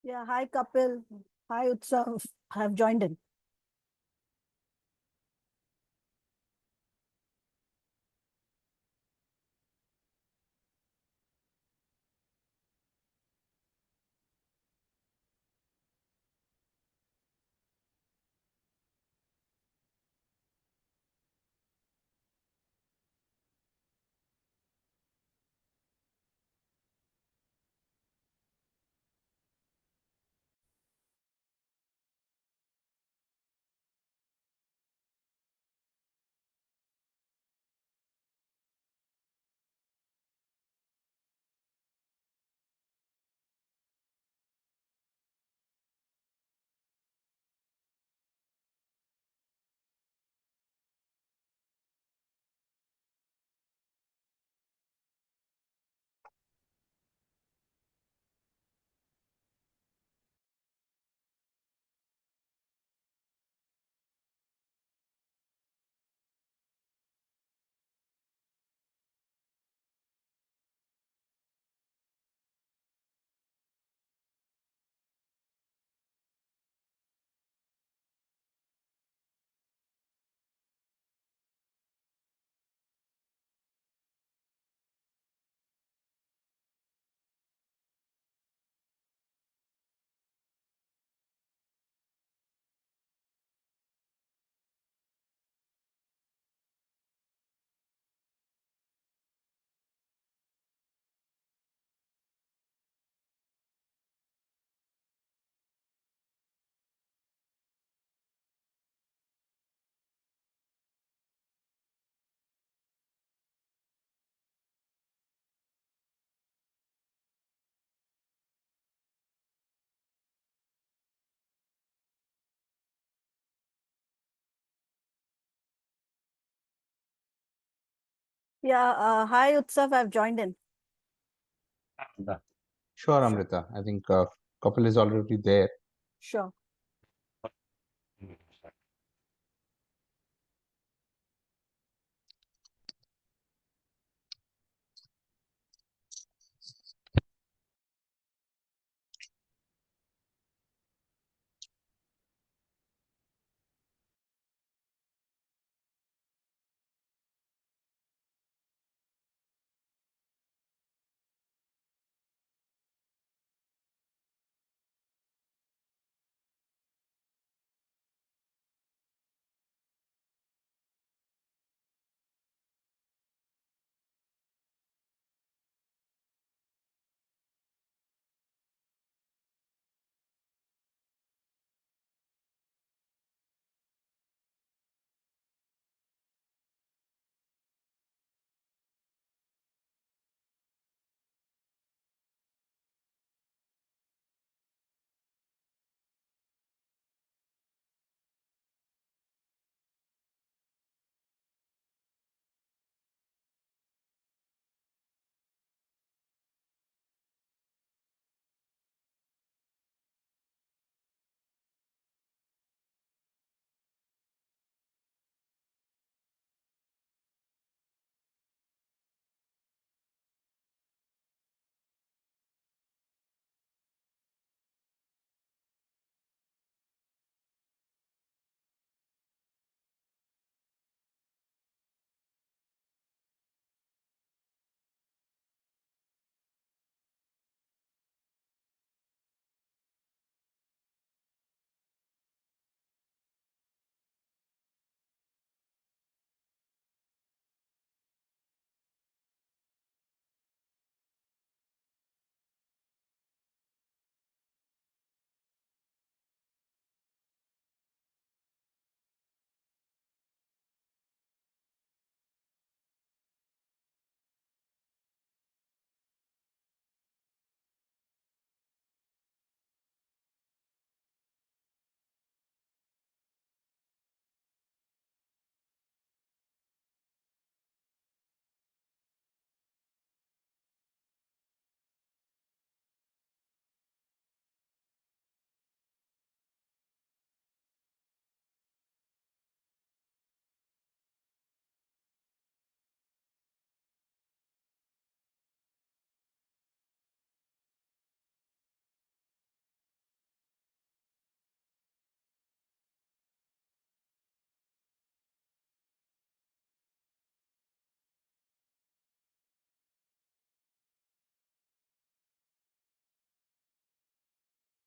Yeah, hi Kapil. Hi Utsav. I have joined in. Yeah, hi Utsav. I've joined in. Yeah. Sure, Sure, Amrita. I think Kapil is already there. sure.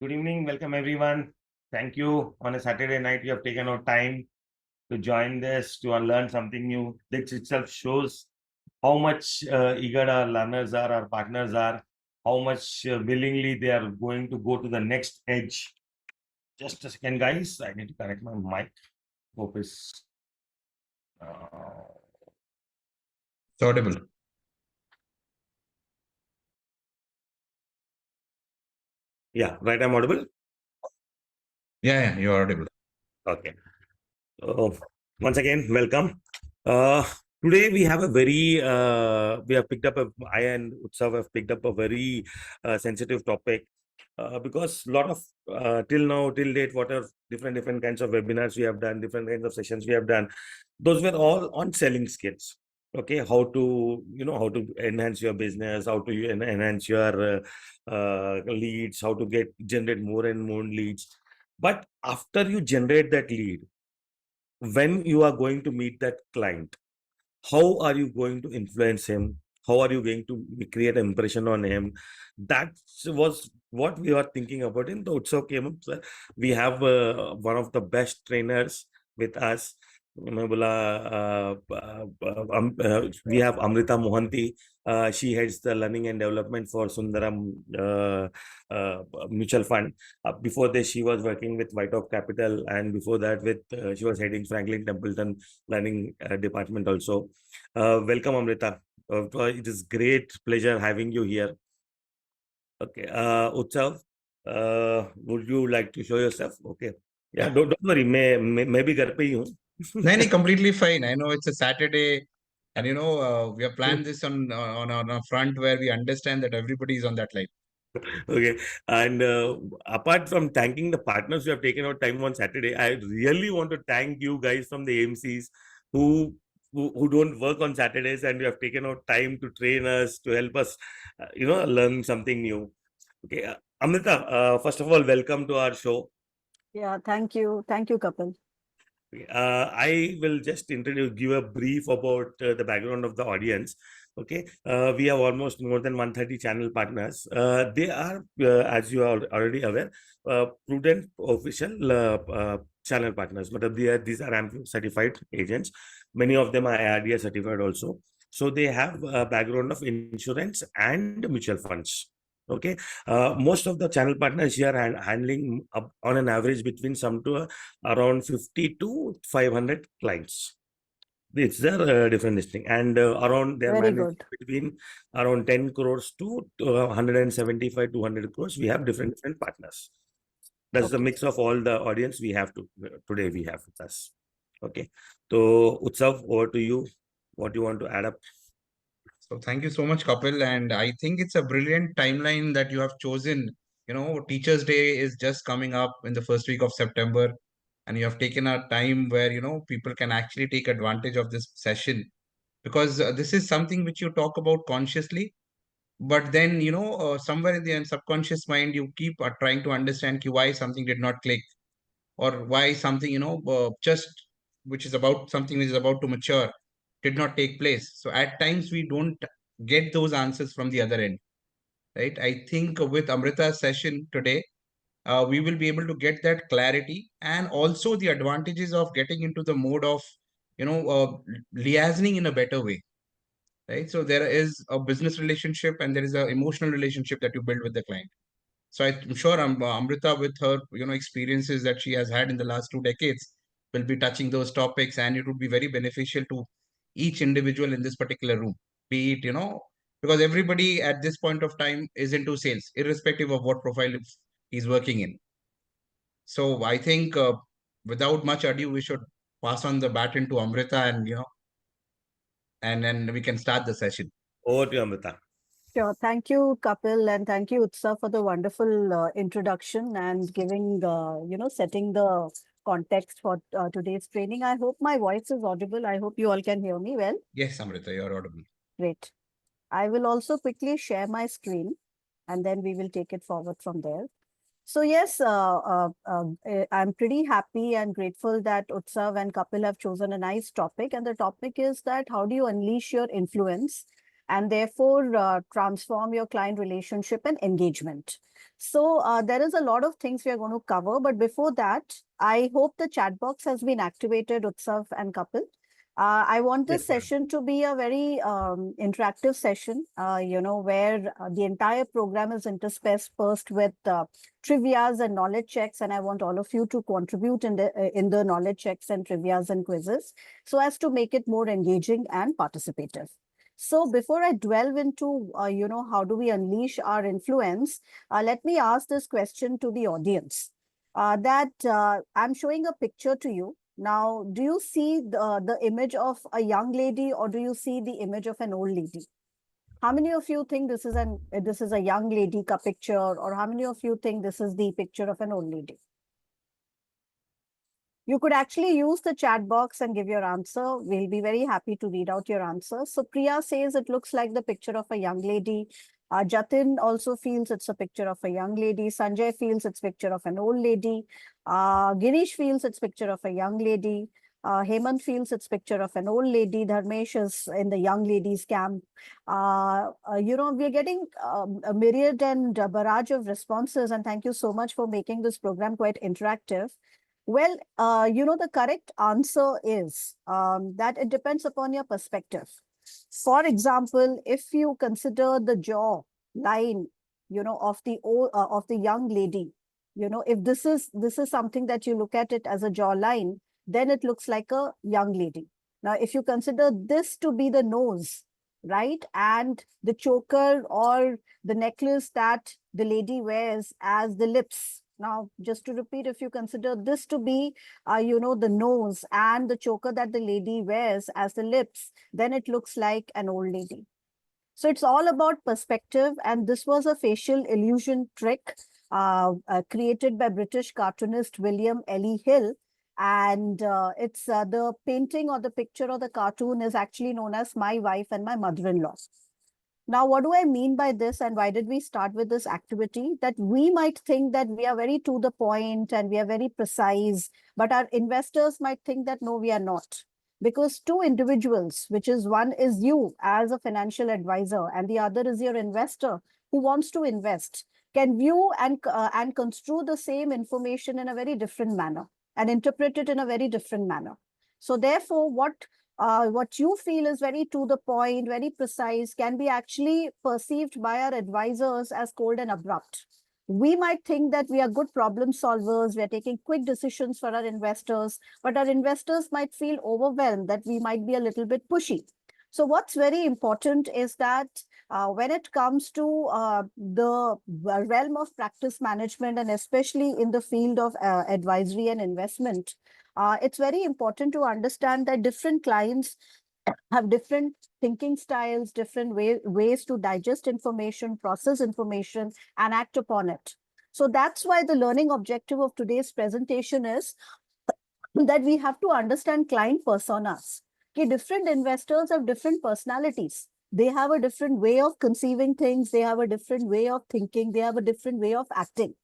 Good evening. Welcome, everyone. Thank you. On a Saturday night, you have taken out time to join this, to learn something new. This itself shows how much eager our learners are, our partners are, how much willingly they are going to go to the next edge. Just a second, guys. I need to connect my mic. Hope is. It's audible. Yeah, right. I'm audible. Yeah, you're audible. Okay. Once again, welcome. Uh, Today we have a very we have picked up a I and Utsav have picked up a very sensitive topic because a lot of till date, what are different kinds of webinars we have done, different kinds of sessions we have done. Those were all on selling skills. Okay, how to how to enhance your business, how to enhance your leads, how to generate more and more leads. But after you generate that lead, when you are going to meet that client, how are you going to influence him, how are you going to create an impression on him? That was what we are thinking about in the Utsav came up. We have one of the best trainers with us. We have Amrita Mohanty. She heads the learning and development for Sundaram mutual fund. Before this, she was working with White Oak Capital, and before that, with she was heading Franklin Templeton Learning Department also. Welcome, Amrita. It is great pleasure having you here. Okay, Utsav, would you like to show yourself? Okay, yeah, don't worry. मैं भी घर पे ही हूँ. No, completely fine. I know it's a Saturday, and we have planned this on a front where we understand that everybody is on that line. Okay, and apart from thanking the partners who have taken out time on Saturday, I really want to thank you guys from the AMCs who who don't work on Saturdays and you have taken out time to train us, to help us, learn something new. Okay, Amrita, first of all, welcome to our show. Yeah, thank you. Thank you, Kapil. I will just give a brief about the background of the audience. Okay, we have almost more than 130 channel partners. They are, as you are already aware, Prudent official channel partners. But these are AMP certified agents. Many of them are IRDA certified also. So they have a background of insurance and mutual funds. Okay, most of the channel partners here are handling on an average between some to around 50 to 500 clients. It's their different listing, and around they're Very managing good. between around 10 crores to 175 to 100 crores. We have different partners. That's the Okay. mix of all the audience we have today we have with us. Okay, so Utsav, over to you. What do you want to add up? So thank you so much, Kapil. And I think it's a brilliant timeline that you have chosen. Teachers' Day is just coming up in the first week of September, and you have taken a time where people can actually take advantage of this session, because this is something which you talk about consciously, but then somewhere in the subconscious mind you keep trying to understand why something did not click, or why something just which is about something which is about to mature did not take place. So at times we don't get those answers from the other end, right? I think with Amrita's session today, we will be able to get that clarity, and also the advantages of getting into the mode of liaisoning in a better way, right? So there is a business relationship and there is an emotional relationship that you build with the client. So I'm sure Amrita, with her experiences that she has had in the last 2 decades, will be touching those topics, and it would be very beneficial to each individual in this particular room. Be it because everybody at this point of time is into sales, irrespective of what profile he's working in. So I think without much ado, we should pass on the baton to Amrita, and and then we can start the session. Over to you, Amrita. Sure. Thank you, Kapil, and thank you, Utsav, for the wonderful introduction and giving, setting the context for today's training. I hope my voice is audible. I hope you all can hear me well. Yes, Amrita, you're audible. Great. I will also quickly share my screen, and then we will take it forward from there. So yes, I'm pretty happy and grateful that Utsav and Kapil have chosen a nice topic. And the topic is that how do you unleash your influence and therefore transform your client relationship and engagement. So there is a lot of things we are going to cover, but before that, I hope the chat box has been activated, Utsav and Kapil. I want this Yes, ma'am. session to be a very interactive session, where the entire program is interspersed with trivias and knowledge checks, and I want all of you to contribute in the knowledge checks and trivias and quizzes, so as to make it more engaging and participative. So before I delve into, how do we unleash our influence, let me ask this question to the audience. That I'm showing a picture to you. Now, do you see the image of a young lady, or do you see the image of an old lady? How many of you think this is a young lady ka picture, or how many of you think this is the picture of an old lady? You could actually use the chat box and give your answer. We'll be very happy to read out your answer. So Priya says it looks like the picture of a young lady. Jatin also feels it's a picture of a young lady. Sanjay feels it's picture of an old lady. Girish feels it's picture of a young lady. Hemant feels it's picture of an old lady. Dharmesh is in the young ladies camp. We're getting a myriad and a barrage of responses, and thank you so much for making this program quite interactive. Well, the correct answer is that it depends upon your perspective. For example, if you consider the jaw line, of the young lady, if this is something that you look at it as a jaw line, then it looks like a young lady. Now, if you consider this to be the nose, right, and the choker or the necklace that the lady wears as the lips. Now, just to repeat, if you consider this to be, the nose and the choker that the lady wears as the lips, then it looks like an old lady. So it's all about perspective. And this was a facial illusion trick created by British cartoonist William Ellie Hill. And it's the painting or the picture or the cartoon is actually known as My Wife and My Mother-in-Law. Now, what do I mean by this, and why did we start with this activity? That we might think that we are very to the point and we are very precise, but our investors might think that no, we are not. Because two individuals, which is one is you as a financial advisor and the other is your investor who wants to invest, can view and construe the same information in a very different manner and interpret it in a very different manner. So therefore, what you feel is very to the point, very precise, can be actually perceived by our advisors as cold and abrupt. We might think that we are good problem solvers, we are taking quick decisions for our investors, but our investors might feel overwhelmed that we might be a little bit pushy. So what's very important is that when it comes to the realm of practice management, and especially in the field of advisory and investment, it's very important to understand that different clients have different thinking styles, different ways to digest information, process information, and act upon it. So that's why the learning objective of today's presentation is that we have to understand client personas. Okay, different investors have different personalities. They have a different way of conceiving things. They have a different way of thinking. They have a different way of acting.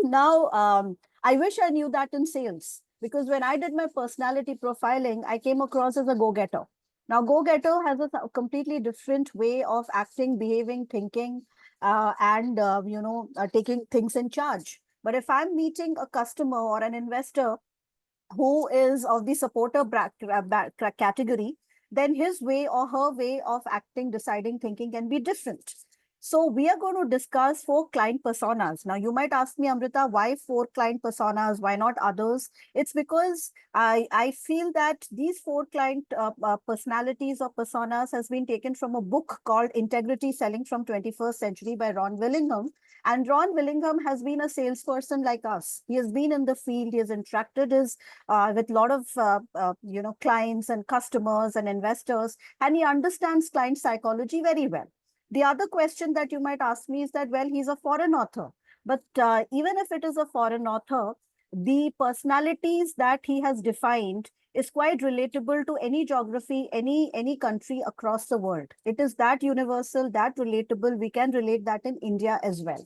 Now, I wish I knew that in sales, because when I did my personality profiling, I came across as a go-getter. Now, go-getter has a completely different way of acting, behaving, thinking, and taking things in charge. But if I'm meeting a customer or an investor who is of the supporter category, then his way or her way of acting, deciding, thinking can be different. So we are going to discuss 4 client personas. Now, you might ask me, Amrita, why 4 client personas? Why not others? It's because I feel that these 4 client personalities or personas has been taken from a book called Integrity Selling from 21st Century by Ron Willingham. And Ron Willingham has been a salesperson like us. He has been in the field. He has interacted with a lot of clients and customers and investors, and he understands client psychology very well. The other question that you might ask me is that, well, he's a foreign author, but even if it is a foreign author, the personalities that he has defined is quite relatable to any geography, any country across the world. It is that universal, that relatable. We can relate that in India as well.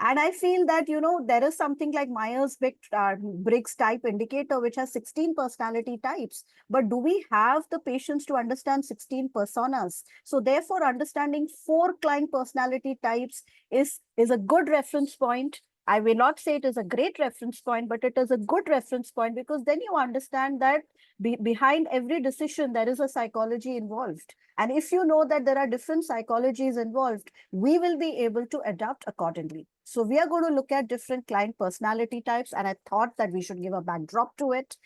And I feel that, there is something like Myers-Briggs type indicator, which has 16 personality types. But do we have the patience to understand 16 personas? So therefore, understanding 4 client personality types is a good reference point. I will not say it is a great reference point, but it is a good reference point, because then you understand that behind every decision, there is a psychology involved. And if you know that there are different psychologies involved, we will be able to adapt accordingly. So we are going to look at different client personality types, and I thought that we should give a backdrop to it.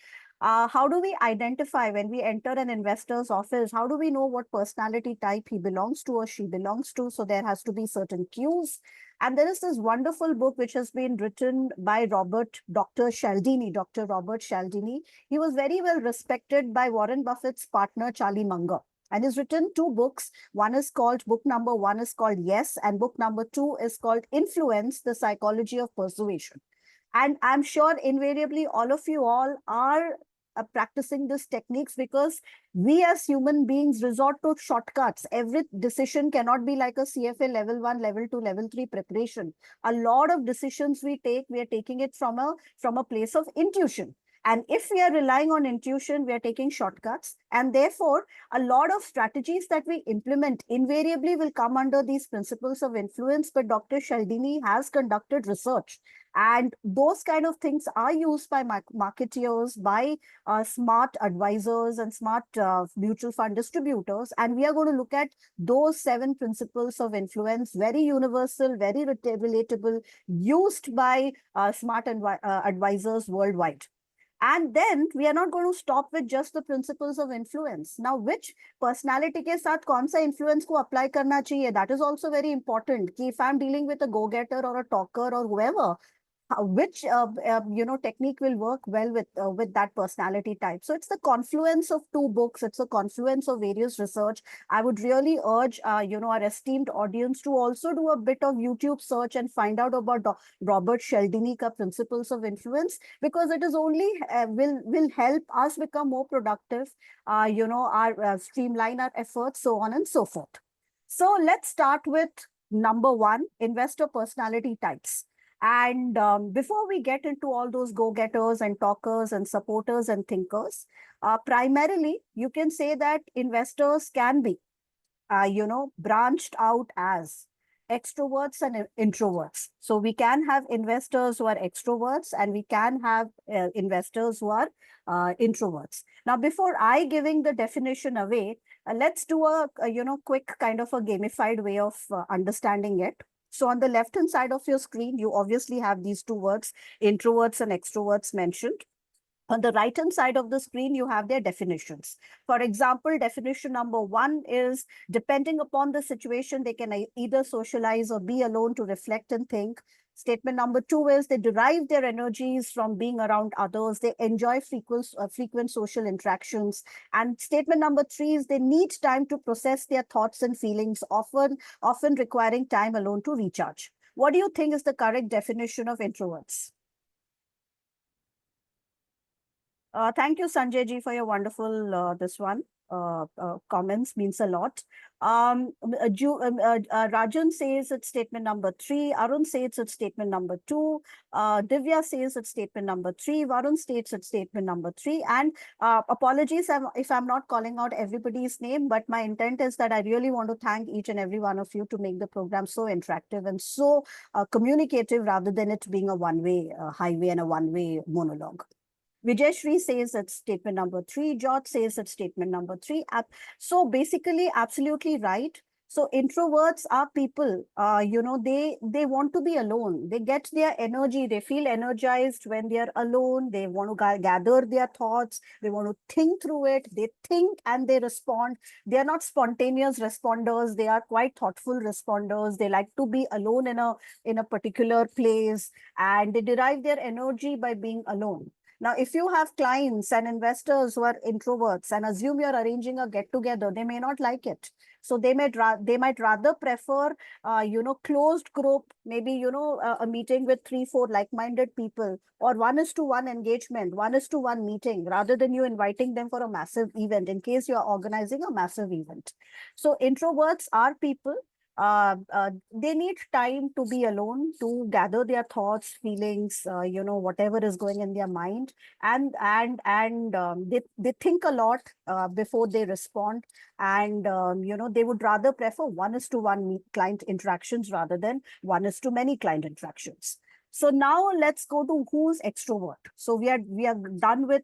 How do we identify when we enter an investor's office? How do we know what personality type he belongs to or she belongs to? So there has to be certain cues. And there is this wonderful book which has been written by Dr. Cialdini, Dr. Robert Cialdini. He was very well respected by Warren Buffett's partner, Charlie Munger. And he's written 2 books. Book number 1 is called Yes, and book number 2 is called Influence, the Psychology of Persuasion. And I'm sure invariably all of you all are practicing these techniques, because we as human beings resort to shortcuts. Every decision cannot be like a CFA level 1, level 2, level 3 preparation. A lot of decisions we are taking it from a place of intuition. And if we are relying on intuition, we are taking shortcuts. And therefore, a lot of strategies that we implement invariably will come under these principles of influence. But Dr. Cialdini has conducted research. And those kind of things are used by marketeers, by smart advisors and smart mutual fund distributors. And we are going to look at those 7 principles of influence, very universal, very relatable, used by smart advisors worldwide. And then we are not going to stop with just the principles of influence. Now, which personality के साथ कौन सा influence को apply करना चाहिए? That is also very important. कि if I'm dealing with a go-getter or a talker or whoever, which technique will work well with that personality type. So it's the confluence of 2 books. It's a confluence of various research. I would really urge our esteemed audience to also do a bit of YouTube search and find out about Robert Cialdini ka principles of influence, because it is only will help us become more productive, our streamline our efforts, so on and so forth. So let's start with number 1, investor personality types. And before we get into all those go-getters and talkers and supporters and thinkers, primarily, you can say that investors can be, branched out as extroverts and introverts. So we can have investors who are extroverts, and we can have investors who are introverts. Now, before I giving the definition away, let's do a quick kind of a gamified way of understanding it. So on the left-hand side of your screen, you obviously have these 2 words, introverts and extroverts, mentioned. On the right-hand side of the screen, you have their definitions. For example, definition number 1 is, depending upon the situation, they can either socialize or be alone to reflect and think. Statement number 2 is, they derive their energies from being around others. They enjoy frequent social interactions. And statement number 3 is, they need time to process their thoughts and feelings, often requiring time alone to recharge. What do you think is the correct definition of introverts? Thank you, Sanjay ji, for your wonderful comments. Means a lot. Rajan says it's statement number 3. Arun says it's statement number 2. Divya says it's statement number 3. Varun states it's statement number 3. And apologies if I'm not calling out everybody's name, but my intent is that I really want to thank each and every one of you to make the program so interactive and so communicative, rather than it being a one-way highway and a one-way monologue. Vijayshri says it's statement number 3. George says it's statement number 3. So basically, absolutely right. So introverts are people, they want to be alone. They get their energy. They feel energized when they're alone. They want to gather their thoughts. They want to think through it. They think and they respond. They are not spontaneous responders. They are quite thoughtful responders. They like to be alone in a particular place, and they derive their energy by being alone. Now, if you have clients and investors who are introverts, and assume you're arranging a get-together, they may not like it. So they might rather prefer, closed group, maybe, a meeting with 3-4 like-minded people, or 1:1 engagement, 1:1 meeting, rather than you inviting them for a massive event, in case you're organizing a massive event. So introverts are people they need time to be alone, to gather their thoughts, feelings, whatever is going in their mind, and they think a lot before they respond, and they would rather prefer one is to one client interactions rather than one is to many client interactions. So now let's go to who's extrovert. So we are done with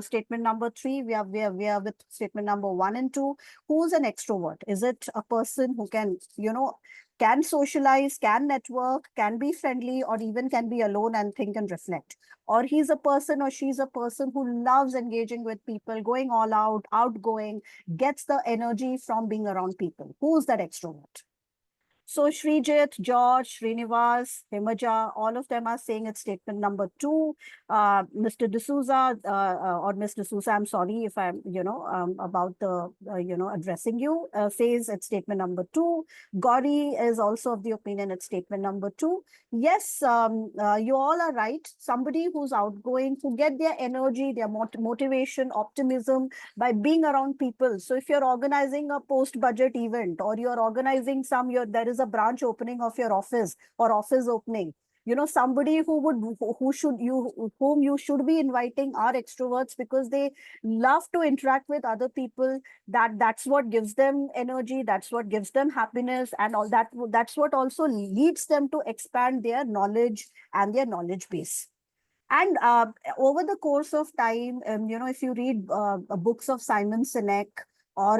statement number three. We are with statement number one and two. Who's an extrovert? Is it a person who can socialize, can network, can be friendly, or even can be alone and think and reflect? Or he's a person or she's a person who loves engaging with people, going all out, outgoing, gets the energy from being around people. Who's that extrovert? So Srijit, George, Srinivas, Himaja, all of them are saying it's statement number two. Mr. D'Souza or Ms. D'Souza, I'm sorry if I'm, about the, addressing you, says it's statement number two. Gauri is also of the opinion it's statement number two. Yes, you all are right. Somebody who's outgoing, who get their energy, their motivation, optimism by being around people. So if you're organizing a post-budget event, or you're organizing there is a branch opening of your office or office opening, somebody whom you should be inviting are extroverts, because they love to interact with other people. That's what gives them energy, that's what gives them happiness, and all that. That's what also leads them to expand their knowledge and their knowledge base. And over the course of time, if you read books of Simon Sinek, or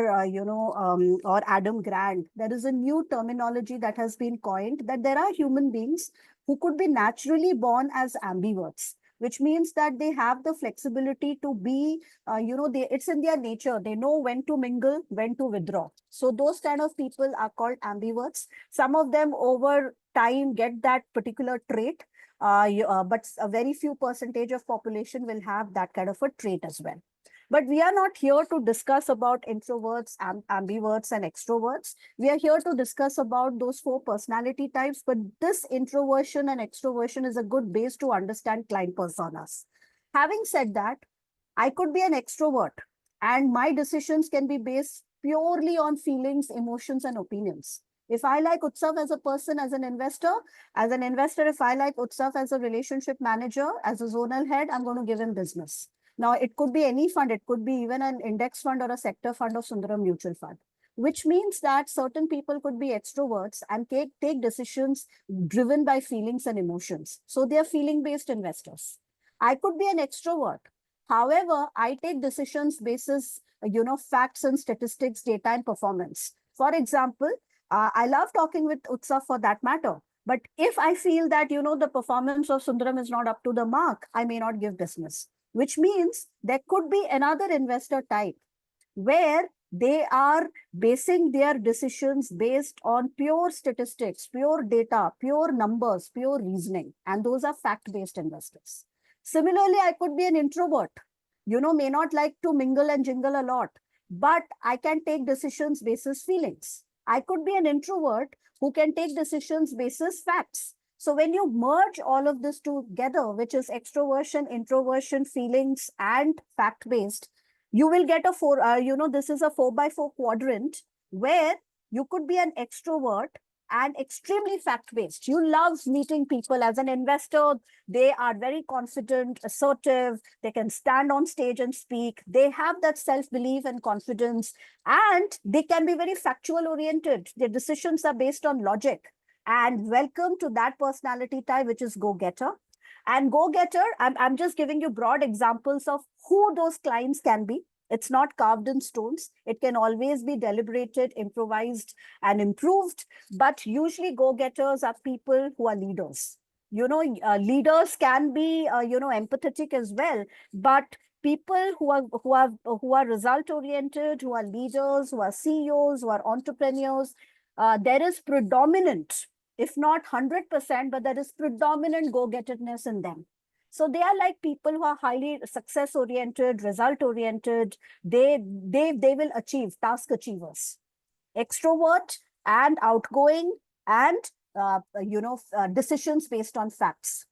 or Adam Grant, there is a new terminology that has been coined, that there are human beings who could be naturally born as ambiverts, which means that they have the flexibility to be, it's in their nature. They know when to mingle, when to withdraw. So those kind of people are called ambiverts. Some of them over time get that particular trait, but a very few percentage of population will have that kind of a trait as well. But we are not here to discuss about introverts, ambiverts, and extroverts. We are here to discuss about those four personality types. But this introversion and extroversion is a good base to understand client personas. Having said that, I could be an extrovert, and my decisions can be based purely on feelings, emotions, and opinions. If I like Utsav as a person, as an investor, if I like Utsav as a relationship manager, as a zonal head, I'm going to give him business. Now, it could be any fund. It could be even an index fund or a sector fund of Sundaram Mutual Fund, which means that certain people could be extroverts and take decisions driven by feelings and emotions. So they are feeling-based investors. I could be an extrovert. However, I take decisions basis, facts and statistics, data and performance. For example, I love talking with Utsav for that matter. But if I feel that, the performance of Sundaram is not up to the mark, I may not give business, which means there could be another investor type where they are basing their decisions based on pure statistics, pure data, pure numbers, pure reasoning. And those are fact-based investors. Similarly, I could be an introvert, may not like to mingle and jingle a lot, but I can take decisions basis feelings. I could be an introvert who can take decisions basis facts. So when you merge all of this together, which is extroversion, introversion, feelings, and fact-based, you will get a this is a 4x4 quadrant where you could be an extrovert and extremely fact-based. You love meeting people. As an investor, they are very confident, assertive, they can stand on stage and speak, they have that self-belief and confidence, and they can be very factual oriented. Their decisions are based on logic. And welcome to that personality type, which is go-getter. And go-getter, I'm just giving you broad examples of who those clients can be. It's not carved in stones. It can always be deliberated, improvised, and improved. But usually go-getters are people who are leaders. Leaders can be, empathetic as well. But people who are result-oriented, who are leaders, who are CEOs, who are entrepreneurs, there is predominant, if not 100%, but there is predominant go-gettedness in them. So they are like people who are highly success oriented, result oriented. They will achieve, task achievers, extrovert and outgoing, and decisions based on facts.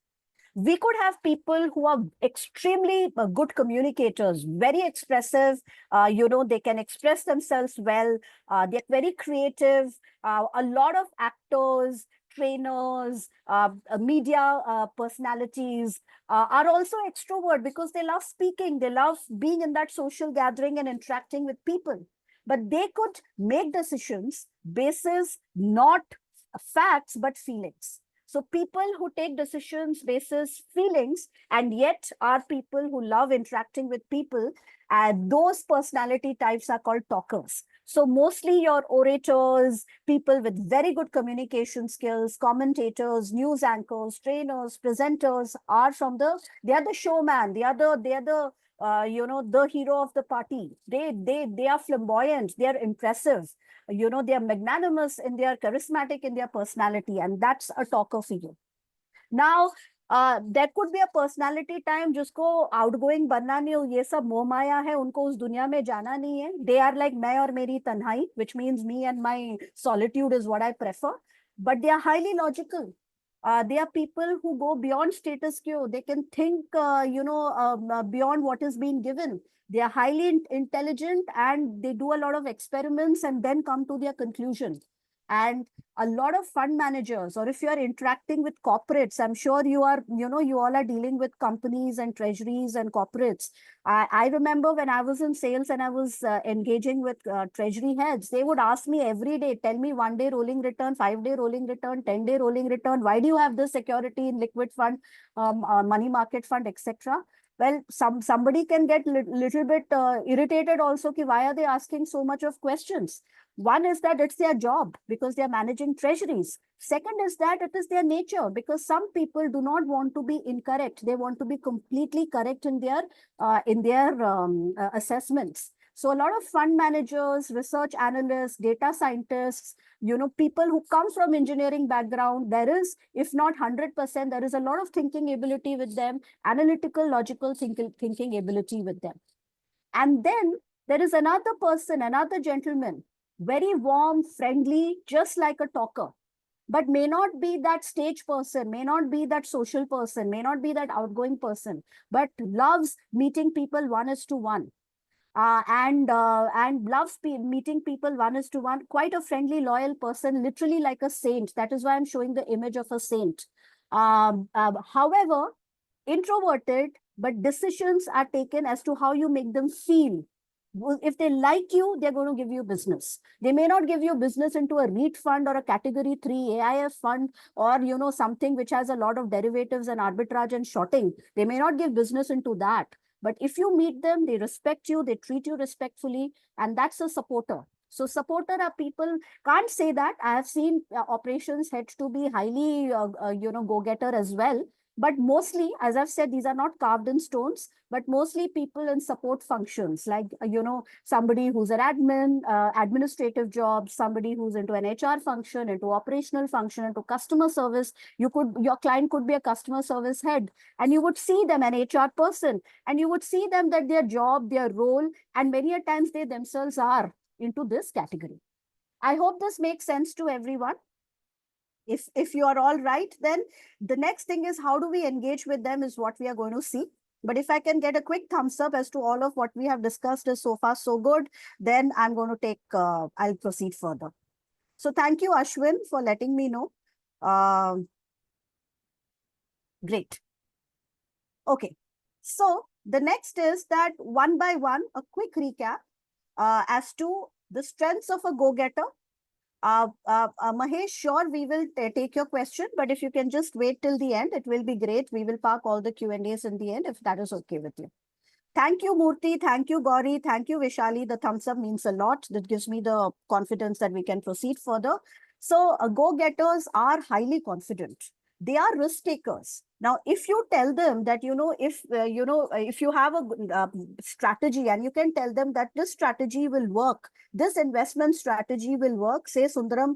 We could have people who are extremely good communicators, very expressive. They can express themselves well. They're very creative. A lot of actors, trainers, media personalities are also extrovert because they love speaking. They love being in that social gathering and interacting with people. But they could make decisions basis not facts but feelings. So people who take decisions basis feelings and yet are people who love interacting with people, those personality types are called talkers. So mostly your orators, people with very good communication skills, commentators, news anchors, trainers, presenters are they are the showman. They are the hero of the party. They are flamboyant. They are impressive. They are magnanimous in their charismatic in their personality, and that's a talker for you. Now, there could be a personality time जिसको outgoing बनना नहीं हो, ये सब मोह माया है, उनको उस दुनिया में जाना नहीं है. They are like मैं और मेरी तन्हाई, which means me and my solitude is what I prefer. But they are highly logical. They are people who go beyond status quo. They can think, beyond what is being given. They are highly intelligent and they do a lot of experiments and then come to their conclusion. And a lot of fund managers, or if you are interacting with corporates, I'm sure you all are dealing with companies and treasuries and corporates. I remember when I was in sales and I was engaging with treasury heads, they would ask me every day, tell me 1 day rolling return, 5 day rolling return, 10 day rolling return. Why do you have this security in liquid fund, money market fund, etc.? Well, somebody can get little bit irritated also. Why are they asking so much of questions? One is that it's their job because they are managing treasuries. Second is that it is their nature because some people do not want to be incorrect. They want to be completely correct in their assessments. So a lot of fund managers, research analysts, data scientists, people who come from engineering background, there is, if not 100%, there is a lot of thinking ability with them, analytical, logical thinking ability with them. And then there is another person, another gentleman, very warm, friendly, just like a talker, but may not be that stage person, may not be that social person, may not be that outgoing person, but loves meeting people one is to one. And loves meeting people one is to one. Quite a friendly, loyal person, literally like a saint. That is why I'm showing the image of a saint. However, introverted, but decisions are taken as to how you make them feel. If they like you, they're going to give you business. They may not give you business into a REIT fund or a category 3 AIF fund or something which has a lot of derivatives and arbitrage and shorting. They may not give business into that. But if you meet them, they respect you, they treat you respectfully, and that's a supporter. So supporter are people, can't say that. I have seen operations heads to be highly, go-getter as well. But mostly, as I've said, these are not carved in stones, but mostly people in support functions, like, somebody who's an admin, administrative jobs, somebody who's into an HR function, into operational function, into customer service. Your client could be a customer service head, and you would see them, an HR person, and you would see them that their job, their role, and many a times they themselves are into this category. I hope this makes sense to everyone. If you are all right, then the next thing is how do we engage with them is what we are going to see. But if I can get a quick thumbs up as to all of what we have discussed is so far so good, then I'm going to I'll proceed further. So thank you, Ashwin, for letting me know. Great. Okay. So the next is that one by one, a quick recap as to the strengths of a go-getter. Mahesh, sure, we will take your question, but if you can just wait till the end, it will be great. We will park all the Q&As in the end, if that is okay with you. Thank you, Murthy. Thank you, Gauri. Thank you, Vishali. The thumbs up means a lot. That gives me the confidence that we can proceed further. So go-getters are highly confident. They are risk takers. Now, if you tell them that, if you have a strategy and you can tell them that this strategy will work, this investment strategy will work, say Sundaram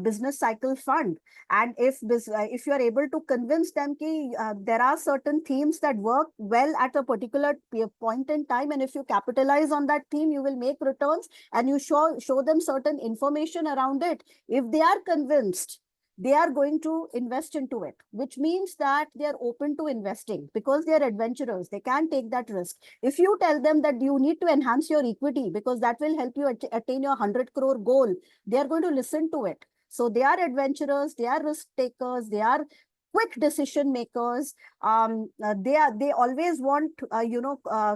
business cycle fund. And if you are able to convince them that there are certain themes that work well at a particular point in time, and if you capitalize on that theme, you will make returns, and you show them certain information around it. If they are convinced, they are going to invest into it, which means that they are open to investing because they are adventurers. They can take that risk. If you tell them that you need to enhance your equity because that will help you attain your 100 crore goal, they are going to listen to it. So they are adventurers, they are risk takers, they are quick decision makers. They always want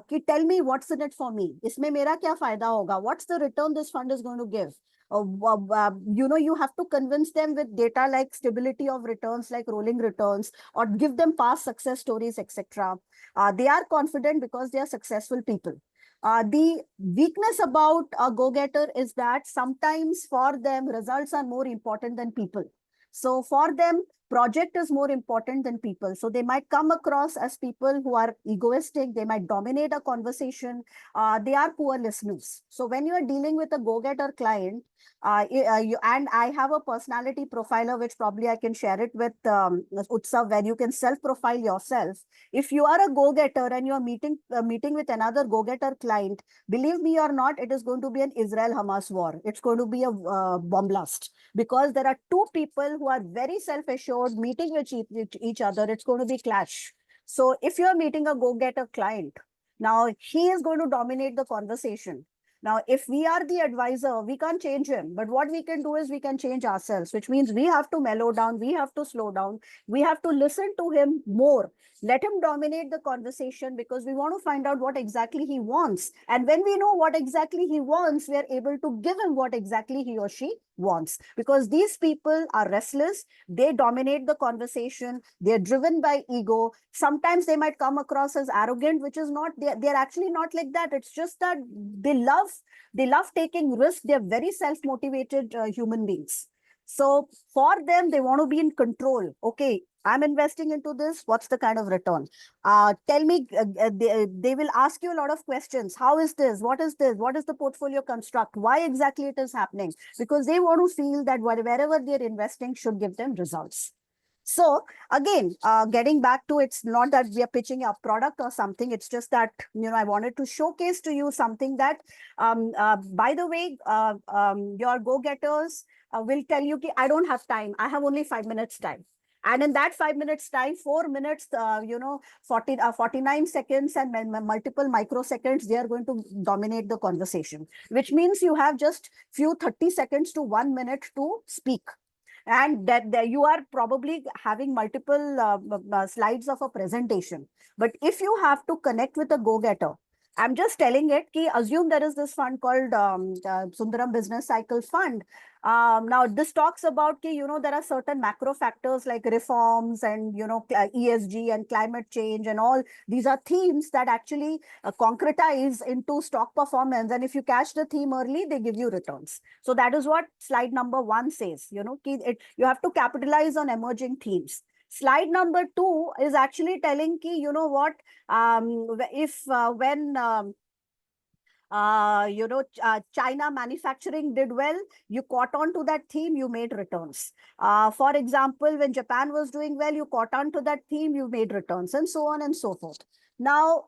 ki tell me what's in it for me, isme mera kya fayda hoga, what's the return this fund is going to give. You have to convince them with data like stability of returns, like rolling returns, or give them past success stories, etc. They are confident because they are successful people. The weakness about a go-getter is that sometimes for them, results are more important than people. So for them, project is more important than people. So they might come across as people who are egoistic. They might dominate a conversation. They are poor listeners. So when you are dealing with a go-getter client, and I have a personality profiler, which probably I can share it with Utsav, where you can self-profile yourself. If you are a go-getter and you are meeting with another go-getter client, believe me or not, it is going to be an Israel-Hamas war. It's going to be a bomb blast, because there are two people who are very self-assured meeting with each other. It's going to be clash. So if you're meeting a go-getter client, now he is going to dominate the conversation. Now, if we are the advisor, we can't change him. But what we can do is we can change ourselves, which means we have to mellow down, we have to slow down, we have to listen to him more. Let him dominate the conversation, because we want to find out what exactly he wants. And when we know what exactly he wants, we are able to give him what exactly he or she wants. Because these people are restless, they dominate the conversation, they're driven by ego. Sometimes they might come across as arrogant, which is not, they're actually not like that. It's just that they love taking risks. They're very self-motivated human beings. So for them, they want to be in control. Okay, I'm investing into this. What's the kind of return? Tell me, they will ask you a lot of questions. How is this? What is this? What is the portfolio construct? Why exactly it is happening? Because they want to feel that wherever they're investing should give them results. So again, getting back to, it's not that we are pitching a product or something. It's just that, I wanted to showcase to you something that, by the way, your go-getters will tell you, I don't have time. I have only 5 minutes time. And in that 5 minutes time, 4 minutes, 49 seconds and multiple microseconds, they are going to dominate the conversation, which means you have just few 30 seconds to 1 minute to speak. And that you are probably having multiple slides of a presentation. But if you have to connect with a go-getter, I'm just telling it, ki assume there is this fund called Sundaram Business Cycle Fund. Now this talks about ki, there are certain macro factors like reforms and, ESG and climate change and all. These are themes that actually concretize into stock performance. And if you catch the theme early, they give you returns. So that is what slide number 1 says, you have to capitalize on emerging themes. Slide number 2 is actually telling ki, if when China manufacturing did well, you caught on to that theme, you made returns. For example, when Japan was doing well, you caught on to that theme, you made returns, and so on and so forth. Now,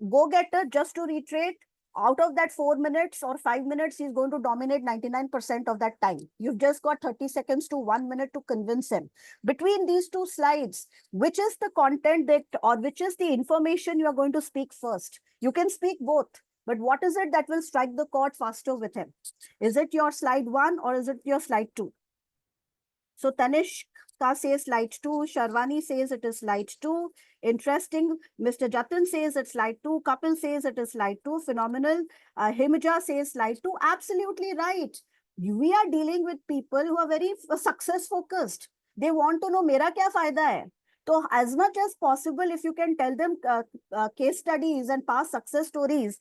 go-getter, just to reiterate, out of that 4 minutes or 5 minutes, he's going to dominate 99% of that time. You've just got 30 seconds to 1 minute to convince him. Between these two slides, which is the content that, or which is the information you are going to speak first? You can speak both, but what is it that will strike the chord faster with him? Is it your slide 1 or is it your slide 2? So Tanishka says slide 2, Sharwani says it is slide 2. Interesting. Mr. Jatin says it's slide 2. Kapil says it is slide 2. Phenomenal. Himja says slide 2. Absolutely right. We are dealing with people who are very success focused. They want to know mera kya fayda hai. So as much as possible, if you can tell them case studies and past success stories,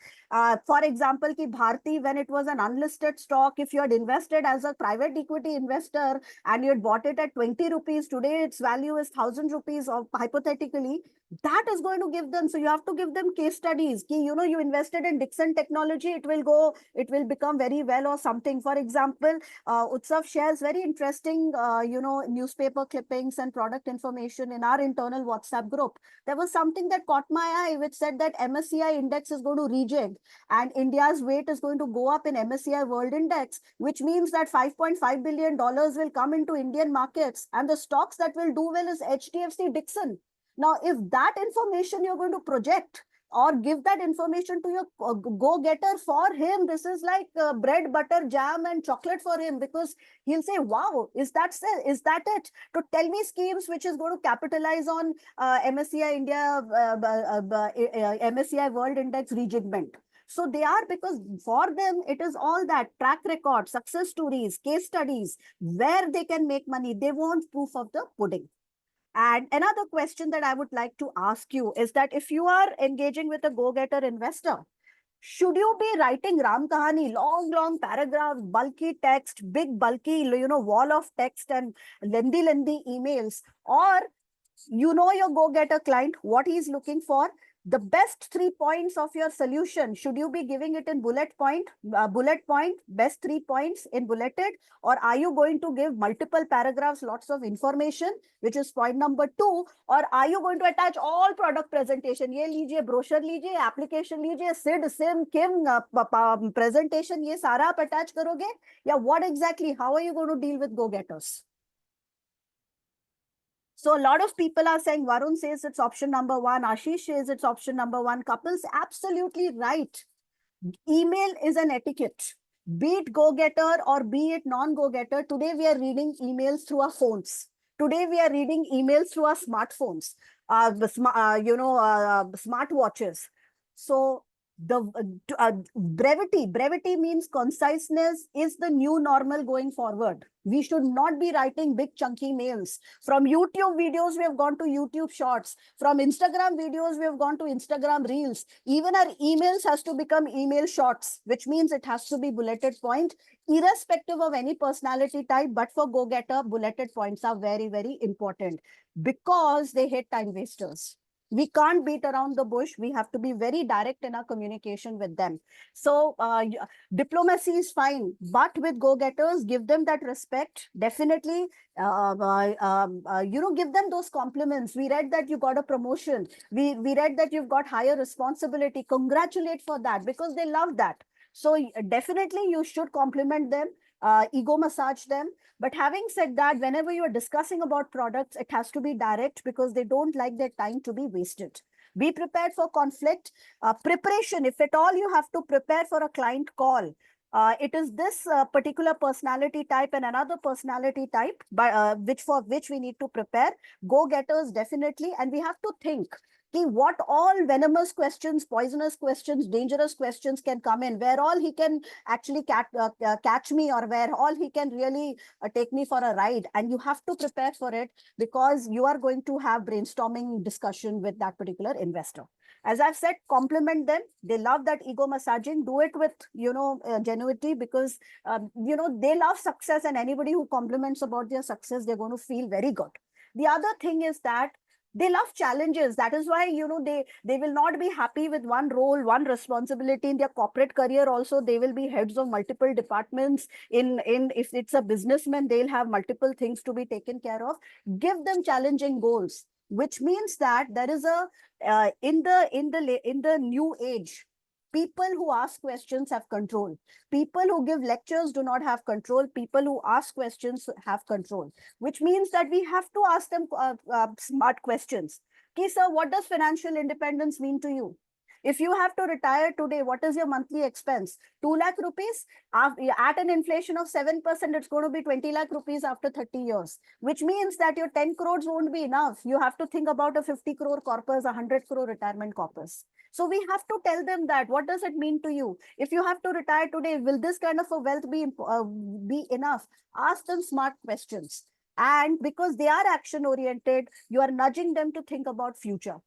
for example, ki Bharti, when it was an unlisted stock, if you had invested as a private equity investor and you had bought it at 20 rupees, today its value is 1,000 rupees, or hypothetically, That is going to give them, so you have to give them case studies. You invested in Dixon technology, it will become very well or something. For example, Utsav shares very interesting, newspaper clippings and product information in our internal WhatsApp group. There was something that caught my eye, which said that MSCI index is going to rejig and India's weight is going to go up in MSCI World Index, which means that $5.5 billion will come into Indian markets, and the stocks that will do well is HDFC Dixon. Now, if that information you're going to project or give that information to your go-getter, for him, this is like bread, butter, jam, and chocolate for him, because he'll say, wow, is that it? To tell me schemes which is going to capitalize on MSCI India, MSCI World Index rejigment. So they are, because for them, it is all that track record, success stories, case studies, where they can make money. They want proof of the pudding. And another question that I would like to ask you is that if you are engaging with a go-getter investor, should you be writing Ram Kahani, long paragraphs, bulky text, big bulky, wall of text and lengthy emails, or your go-getter client, what he's looking for, the best 3 points of your solution, should you be giving it in bullet point, best 3 points in bulleted, or are you going to give multiple paragraphs, lots of information, which is point number 2, or are you going to attach all product presentation? Ye lijiye, brochure lijiye, application lijiye, SID, SIM, KIM, presentation, ye sara आप attach karoge? Yeah, what exactly, how are you going to deal with go-getters? So a lot of people are saying, Varun says it's option number 1, Ashish says it's option number 1. Couples, absolutely right. Email is an etiquette. Be it go-getter or be it non-go-getter, today we are reading emails through our phones. Today we are reading emails through our smartphones, smartwatches. So brevity means conciseness is the new normal going forward. We should not be writing big chunky mails. From YouTube videos, we have gone to YouTube shorts. From Instagram videos, we have gone to Instagram reels. Even our emails has to become email shorts, which means it has to be bulleted point, irrespective of any personality type. But for go-getter, bulleted points are very, very important because they hate time wasters. We can't beat around the bush. We have to be very direct in our communication with them. So diplomacy is fine, but with go-getters, give them that respect. Definitely, give them those compliments. We read that you got a promotion. We read that you've got higher responsibility. Congratulate for that, because they love that. So definitely you should compliment them, ego massage them. But having said that, whenever you are discussing about products, it has to be direct, because they don't like their time to be wasted. Be prepared for conflict. Preparation, if at all you have to prepare for a client call, it is this particular personality type and another personality type, for which we need to prepare. Go-getters, definitely. And we have to think, what all venomous questions, poisonous questions, dangerous questions can come in, where all he can actually catch me, or where all he can really take me for a ride. And you have to prepare for it, because you are going to have brainstorming discussion with that particular investor. As I've said, compliment them. They love that ego massaging. Do it with, genuinity, because, they love success, and anybody who compliments about their success, they're going to feel very good. The other thing is that they love challenges. That is why, they will not be happy with one role, one responsibility in their corporate career. Also, they will be heads of multiple departments. If it's a businessman, they'll have multiple things to be taken care of. Give them challenging goals, which means that there is a in the new age, people who ask questions have control. People who give lectures do not have control. People who ask questions have control, which means that we have to ask them smart questions. Okay, sir, what does financial independence mean to you? If you have to retire today, what is your monthly expense? 2 lakh rupees? At an inflation of 7%, it's going to be 20 lakh rupees after 30 years, which means that your 10 crores won't be enough. You have to think about a 50 crore corpus, a 100 crore retirement corpus. So we have to tell them that, what does it mean to you? If you have to retire today, will this kind of a wealth be enough? Ask them smart questions. And because they are action oriented, you are nudging them to think about future.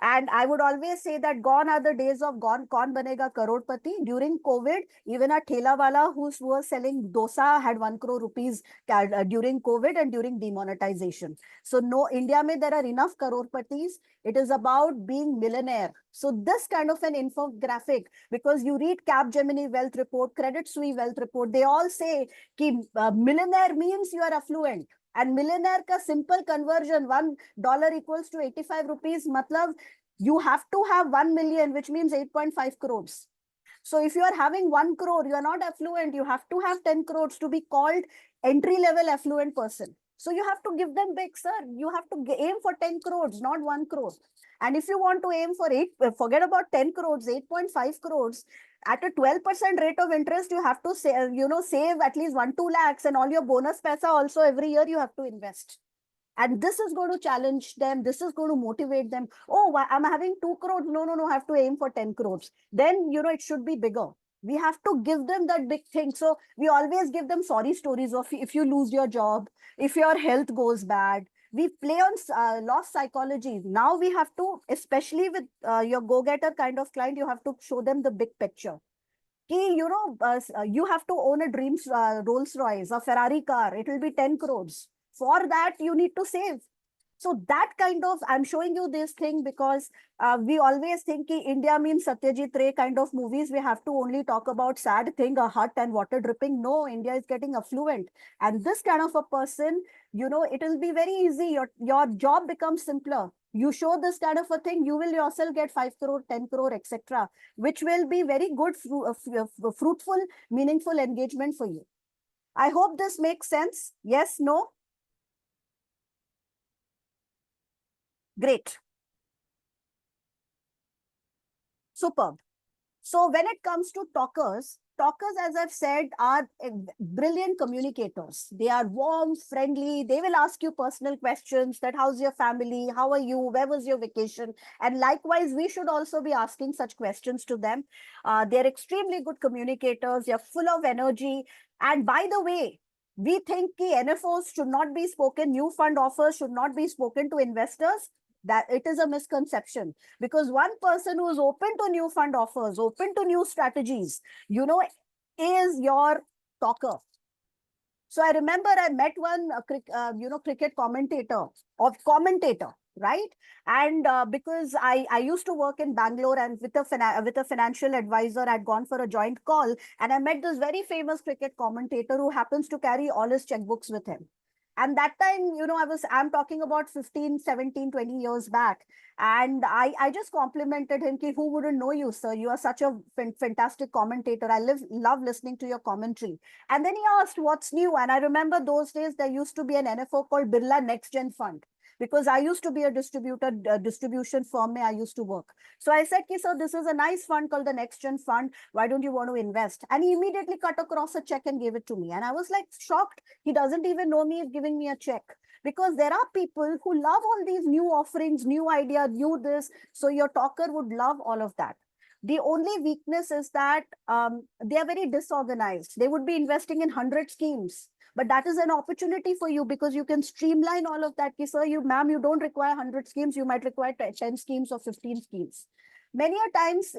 And I would always say that gone are the days of gone kaun banega karodpati. During COVID, even a thela wala who was selling dosa had 1 crore rupees during COVID and during demonetization. So no, India mein there are enough karodpatis. It is about being millionaire. So this kind of an infographic, because you read Capgemini Wealth Report, Credit Suisse Wealth Report, they all say ki millionaire means you are affluent. And millionaire ka simple conversion, $1 equals to 85 rupees. Matlab, you have to have 1 million, which means 8.5 crores. So if you are having 1 crore, you are not affluent. You have to have 10 crores to be called entry level affluent person. So you have to give them big, sir. You have to aim for 10 crores, not 1 crore. And if you want to aim for forget about 10 crores, 8.5 crores, at a 12% rate of interest, you have to say, save at least 1-2 lakhs, and all your bonus paisa also every year you have to invest. And this is going to challenge them. This is going to motivate them. Oh, I'm having 2 crores. No, I have to aim for 10 crores. Then, it should be bigger. We have to give them that big thing. So we always give them sorry stories of if you lose your job, if your health goes bad. We play on loss psychology. Now we have to, especially with your go-getter kind of client, you have to show them the big picture. You have to own a dreams Rolls Royce, a Ferrari car. It will be 10 crores. For that, you need to save. So that kind of, I'm showing you this thing because we always think ki India means Satyajit Ray kind of movies. We have to only talk about sad thing, a hut and water dripping. No, India is getting affluent. And this kind of a person, it will be very easy. Your job becomes simpler. You show this kind of a thing, you will yourself get 5 crore, 10 crore, etc., which will be very good, fruitful, meaningful engagement for you. I hope this makes sense. Yes, no? Great. Superb. So when it comes to talkers, as I've said, are brilliant communicators. They are warm, friendly. They will ask you personal questions that how's your family? How are you? Where was your vacation? And likewise, we should also be asking such questions to them. They're extremely good communicators. They're full of energy. And by the way, we think ki NFOs should not be spoken, new fund offers should not be spoken to investors. That it is a misconception, because one person who is open to new fund offers, open to new strategies, is your talker. So I remember I met one, cricket commentator, right? And because I used to work in Bangalore, and with a financial advisor, I'd gone for a joint call, and I met this very famous cricket commentator who happens to carry all his checkbooks with him. And that time, I'm talking about 15, 17, 20 years back. And I just complimented him, ki, who wouldn't know you, sir? You are such a fantastic commentator. I love listening to your commentary. And then he asked, what's new? And I remember those days, there used to be an NFO called Birla Next Gen Fund, because I used to be a distribution firm I used to work. So I said, sir, this is a nice fund called the Next Gen Fund. Why don't you want to invest? And he immediately cut across a check and gave it to me. And I was like shocked. He doesn't even know me, giving me a check. Because there are people who love all these new offerings, new idea, new this. So your talker would love all of that. The only weakness is that they are very disorganized. They would be investing in 100 schemes. But that is an opportunity for you, because you can streamline all of that. Sir, ma'am, you don't require 100 schemes. You might require 10 schemes or 15 schemes. Many a times,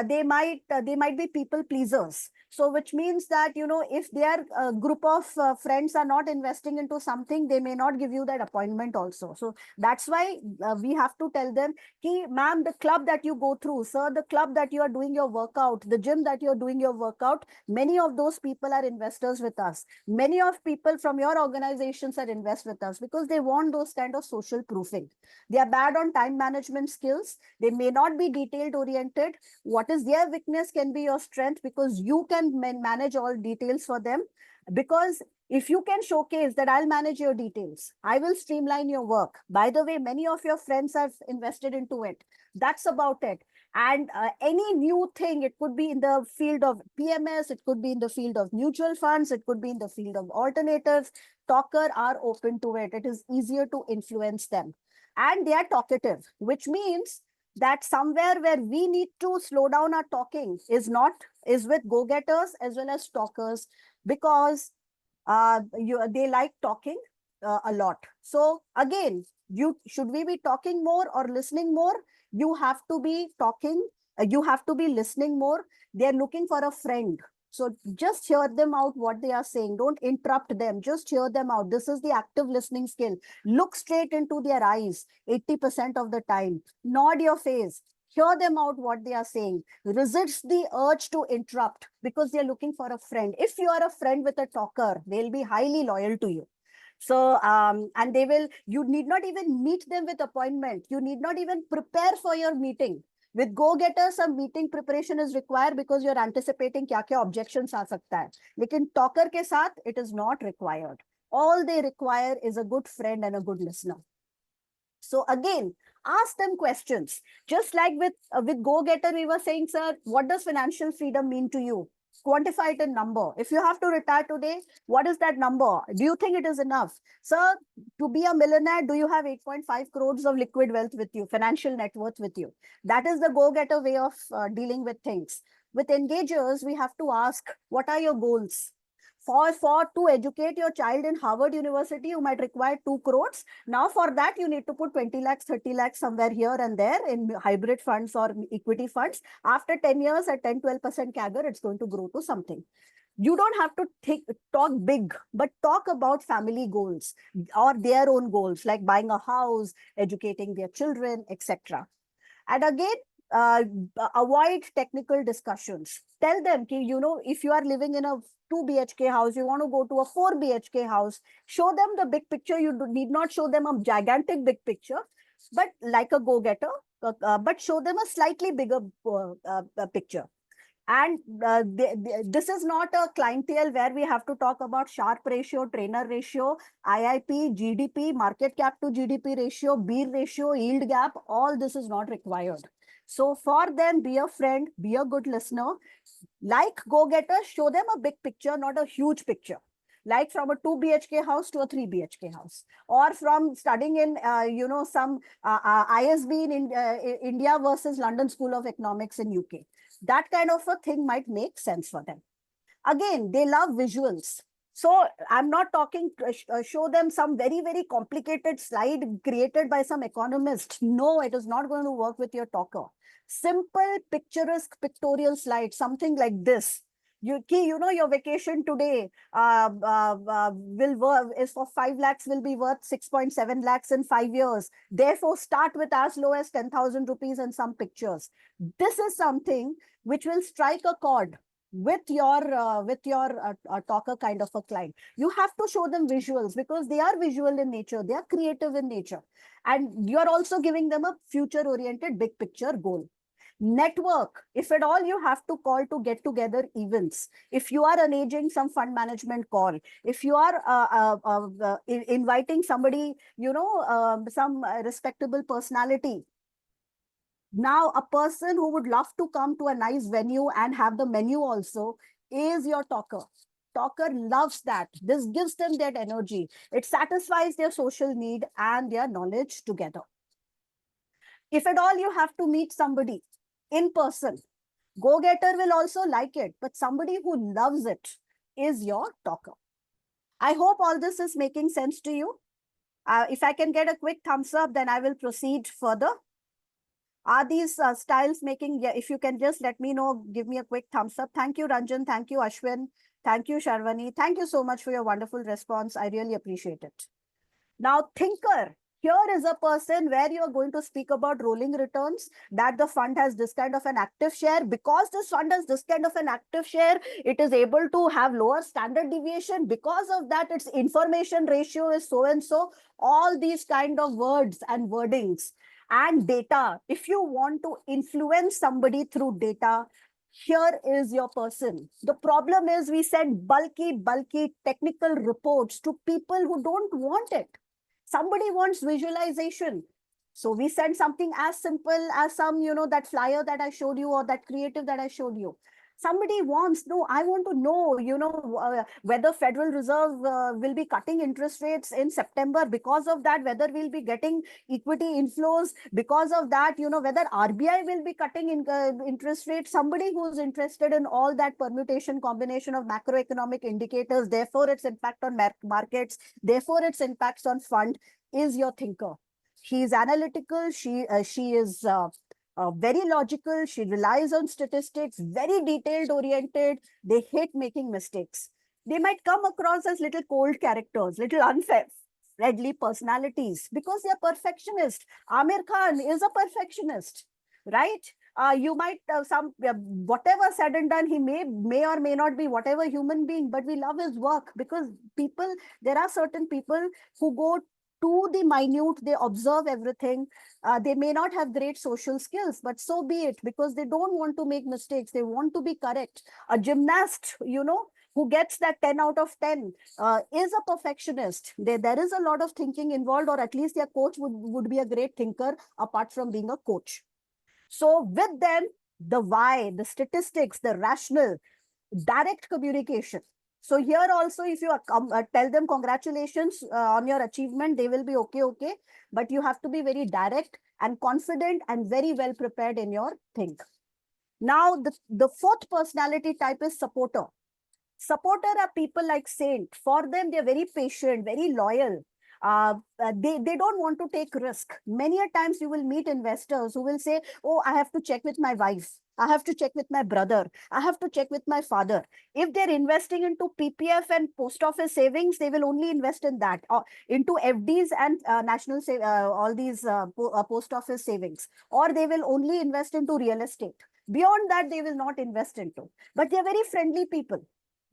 they might be people pleasers. So which means that, if their group of friends are not investing into something, they may not give you that appointment also. So that's why we have to tell them, ma'am, the club that you go through, sir, the club that you are doing your workout, the gym that you're doing your workout, many of those people are investors with us. Many of people from your organizations are invest with us, because they want those kind of social proofing. They are bad on time management skills. They may not be detailed oriented. What is their weakness can be your strength, because you can manage all details for them. Because if you can showcase that I'll manage your details, I will streamline your work. By the way, many of your friends have invested into it. That's about it. And any new thing, it could be in the field of PMS, it could be in the field of mutual funds, it could be in the field of alternatives. Talker are open to it. It is easier to influence them. And they are talkative, which means that somewhere where we need to slow down our talking is with go-getters as well as talkers, because they like talking. a lot. So again, should we be talking more or listening more? You have to be talking, you have to be listening more. They're looking for a friend. So just hear them out what they are saying. Don't interrupt them. Just hear them out. This is the active listening skill. Look straight into their eyes 80% of the time. Nod your face. Hear them out what they are saying. Resist the urge to interrupt because they're looking for a friend. If you are a friend with a talker, they'll be highly loyal to you. So, and they will, you need not even meet them with appointment. You need not even prepare for your meeting. With go-getters, some meeting preparation is required because you're anticipating क्या-क्या objections आ सकता है. लेकिन talker के साथ, it is not required. All they require is a good friend and a good listener. So again, ask them questions. Just like with go-getter, we were saying, sir, what does financial freedom mean to you? Quantify it in number. If you have to retire today, what is that number? Do you think it is enough? Sir, to be a millionaire, do you have 8.5 crores of liquid wealth with you, financial net worth with you? That is the go-getter way of dealing with things. With engagers, we have to ask, what are your goals? For to educate your child in Harvard University, you might require 2 crores. Now for that, you need to put 20 lakhs, 30 lakhs somewhere here and there in hybrid funds or equity funds. After 10 years at 10, 12% CAGR, it's going to grow to something. You don't have to talk big, but talk about family goals or their own goals, like buying a house, educating their children, etc. And again, avoid technical discussions. Tell them, if you are living in a 2 BHK house, you want to go to a 4 BHK house, show them the big picture. You need not show them a gigantic big picture, but like a go-getter, but show them a slightly bigger picture. And this is not a clientele where we have to talk about Sharpe ratio, trainer ratio, IIP, GDP, market cap to GDP ratio, BEER ratio, yield gap. All this is not required. So for them, be a friend, be a good listener. Like go-getters, show them a big picture, not a huge picture. Like from a 2 BHK house to a 3 BHK house, or from studying in, some ISB in India versus London School of Economics in UK. That kind of a thing might make sense for them. Again, they love visuals. So I'm not talking, show them some very, very complicated slide created by some economist. No, it is not going to work with your talker. Simple, picturesque, pictorial slide, something like this. Your vacation today is for 5 lakhs, will be worth 6.7 lakhs in 5 years. Therefore, start with as low as 10,000 rupees and some pictures. This is something which will strike a chord with your talker kind of a client. You have to show them visuals because they are visual in nature, they are creative in nature, and you're also giving them a future oriented big picture goal. Network, if at all you have to call to get together events, if you are arranging some fund management call, if you are inviting somebody, some respectable personality. Now, a person who would love to come to a nice venue and have the menu also is your talker. Talker loves that. This gives them that energy. It satisfies their social need and their knowledge together. If at all you have to meet somebody in person, go-getter will also like it, but somebody who loves it is your talker. I hope all this is making sense to you. If I can get a quick thumbs up, then I will proceed further. Are these styles making, yeah, if you can just let me know, give me a quick thumbs up. Thank you, Ranjan. Thank you, Ashwin. Thank you, Sharvani. Thank you so much for your wonderful response. I really appreciate it. Now, thinker. Here is a person where you are going to speak about rolling returns, that the fund has this kind of an active share. Because this fund has this kind of an active share, it is able to have lower standard deviation. Because of that, its information ratio is so and so. All these kind of words and wordings. And data. If you want to influence somebody through data, here is your person. The problem is we send bulky technical reports to people who don't want it. Somebody wants visualization. So we send something as simple as some, that flyer that I showed you or that creative that I showed you. Somebody wants, no, I want to know, whether Federal Reserve will be cutting interest rates in September. Because of that, whether we'll be getting equity inflows. Because of that, whether RBI will be cutting interest rates. Somebody who's interested in all that permutation combination of macroeconomic indicators, therefore its impact on markets, therefore its impacts on fund, is your thinker. She is analytical. She is very logical. She relies on statistics, very detailed oriented. They hate making mistakes. They might come across as little cold characters, little unfriendly personalities, because they're perfectionist. Amir Khan is a perfectionist, right? You might whatever said and done, he may or may not be whatever human being, but we love his work. Because there are certain people who go to the minute, they observe everything. They may not have great social skills, but so be it, because they don't want to make mistakes. They want to be correct. A gymnast, who gets that 10 out of 10 is a perfectionist. There is a lot of thinking involved, or at least their coach would be a great thinker apart from being a coach. So with them, the why, the statistics, the rational, direct communication. So here also, if you tell them congratulations on your achievement, they will be okay. But you have to be very direct and confident and very well prepared in your think. Now, the fourth personality type is supporter. Supporter are people like Saint. For them, they're very patient, very loyal. They don't want to take risk. Many a times you will meet investors who will say, oh, I have to check with my wife. I have to check with my brother. I have to check with my father. If they're investing into PPF and post office savings, they will only invest in that, or into FDs and all these post office savings, or they will only invest into real estate. Beyond that, they will not invest into. But they're very friendly people,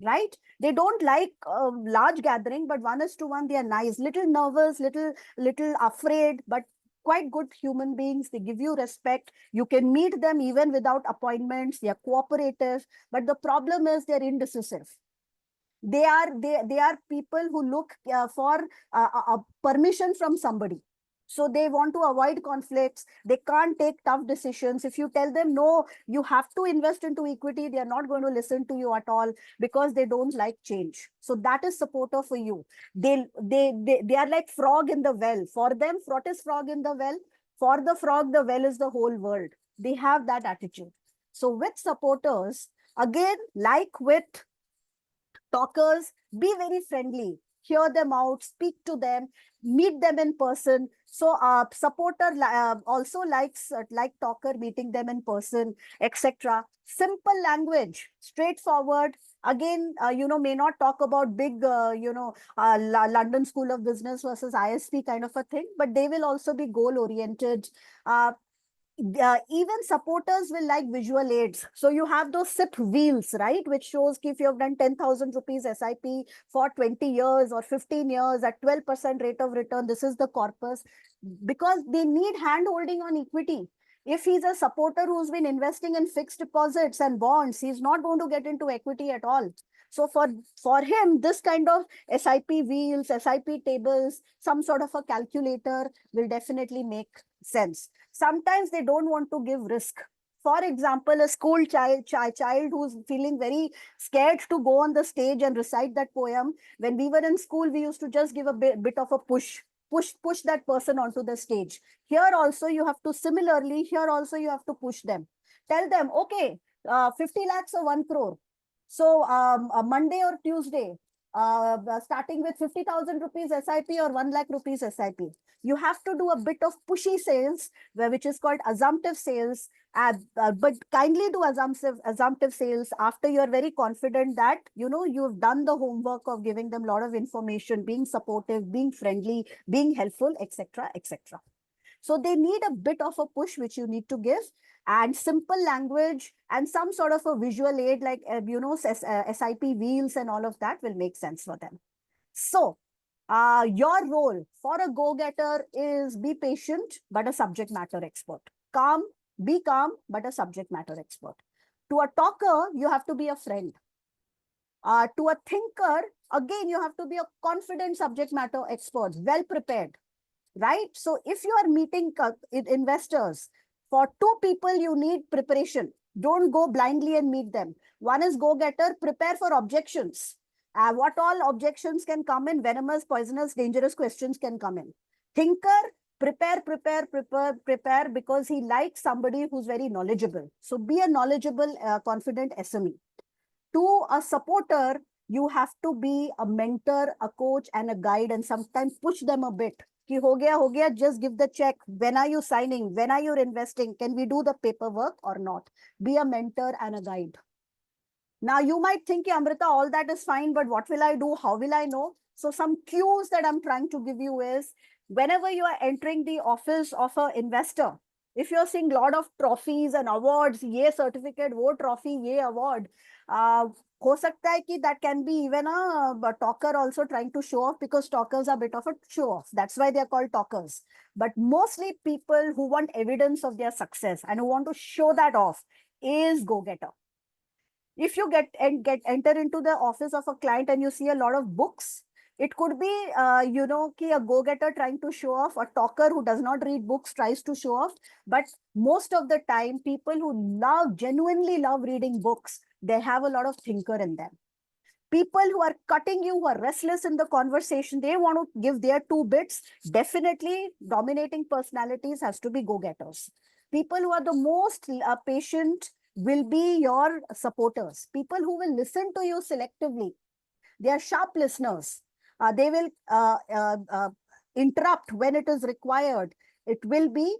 right? They don't like large gathering, but 1:1, they are nice, little nervous, little afraid, but quite good human beings. They give you respect. You can meet them even without appointments. They are cooperative, but the problem is they're indecisive. They are people who look for permission from somebody. So they want to avoid conflicts. They can't take tough decisions. If you tell them, no, you have to invest into equity, they are not going to listen to you at all, because they don't like change. So that is supporter for you. They are like frog in the well. For them, what is frog in the well? For the frog, the well is the whole world. They have that attitude. So with supporters, again, like with talkers, be very friendly, hear them out, speak to them, meet them in person. So supporter also likes like talker, meeting them in person, etc. Simple language, straightforward. Again, may not talk about big, London School of Business versus ISP kind of a thing, but they will also be goal oriented. Even supporters will like visual aids. So you have those SIP wheels, right? Which shows if you have done 10,000 rupees SIP for 20 years or 15 years at 12% rate of return, this is the corpus, because they need hand holding on equity. If he's a supporter who's been investing in fixed deposits and bonds, he's not going to get into equity at all. So for him, this kind of SIP wheels, SIP tables, some sort of a calculator will definitely make sense. Sometimes they don't want to give risk. For example, a school child who's feeling very scared to go on the stage and recite that poem. When we were in school, we used to just give a bit of a push that person onto the stage. Here also you have to push them. Tell them, okay, 50 lakhs or 1 crore. So a Monday or Tuesday, starting with 50,000 rupees SIP or 1 lakh rupees SIP. You have to do a bit of pushy sales, which is called assumptive sales. But kindly do assumptive sales after you're very confident that, you've done the homework of giving them a lot of information, being supportive, being friendly, being helpful, etc., etc. So they need a bit of a push, which you need to give, and simple language and some sort of a visual aid like, SIP wheels and all of that will make sense for them. So your role for a go-getter is be patient, but a subject matter expert. Be calm, but a subject matter expert. To a talker, you have to be a friend. To a thinker, again, you have to be a confident subject matter expert, well prepared, right? So if you are meeting investors, For two people, you need preparation. Don't go blindly and meet them. One is go-getter, prepare for objections. What all objections can come in? Venomous, poisonous, dangerous questions can come in. Thinker, prepare because he likes somebody who's very knowledgeable. So be a knowledgeable, confident SME. To a supporter, you have to be a mentor, a coach, and a guide, and sometimes push them a bit. Ki ho gaya, just give the check. When are you signing? When are you investing? Can we do the paperwork or not? Be a mentor and a guide. Now, you might think, Amrita, all that is fine, but what will I do? How will I know? So some cues that I'm trying to give you is, whenever you are entering the office of an investor, if you're seeing a lot of trophies and awards, ye certificate, wo trophy, ye award, ho sakta hai ki that can be even a talker also trying to show off, because talkers are a bit of a show off. That's why they're called talkers. But mostly people who want evidence of their success and who want to show that off is go-getter. If you get enter into the office of a client and you see a lot of books, it could be ki a go-getter trying to show off, a talker who does not read books tries to show off. But most of the time, people who genuinely love reading books, they have a lot of thinker in them. People who are cutting you, who are restless in the conversation, they want to give their two bits. Definitely dominating personalities has to be go-getters. People who are the most patient will be your supporters. People who will listen to you selectively. They are sharp listeners. They will interrupt when it is required. It will be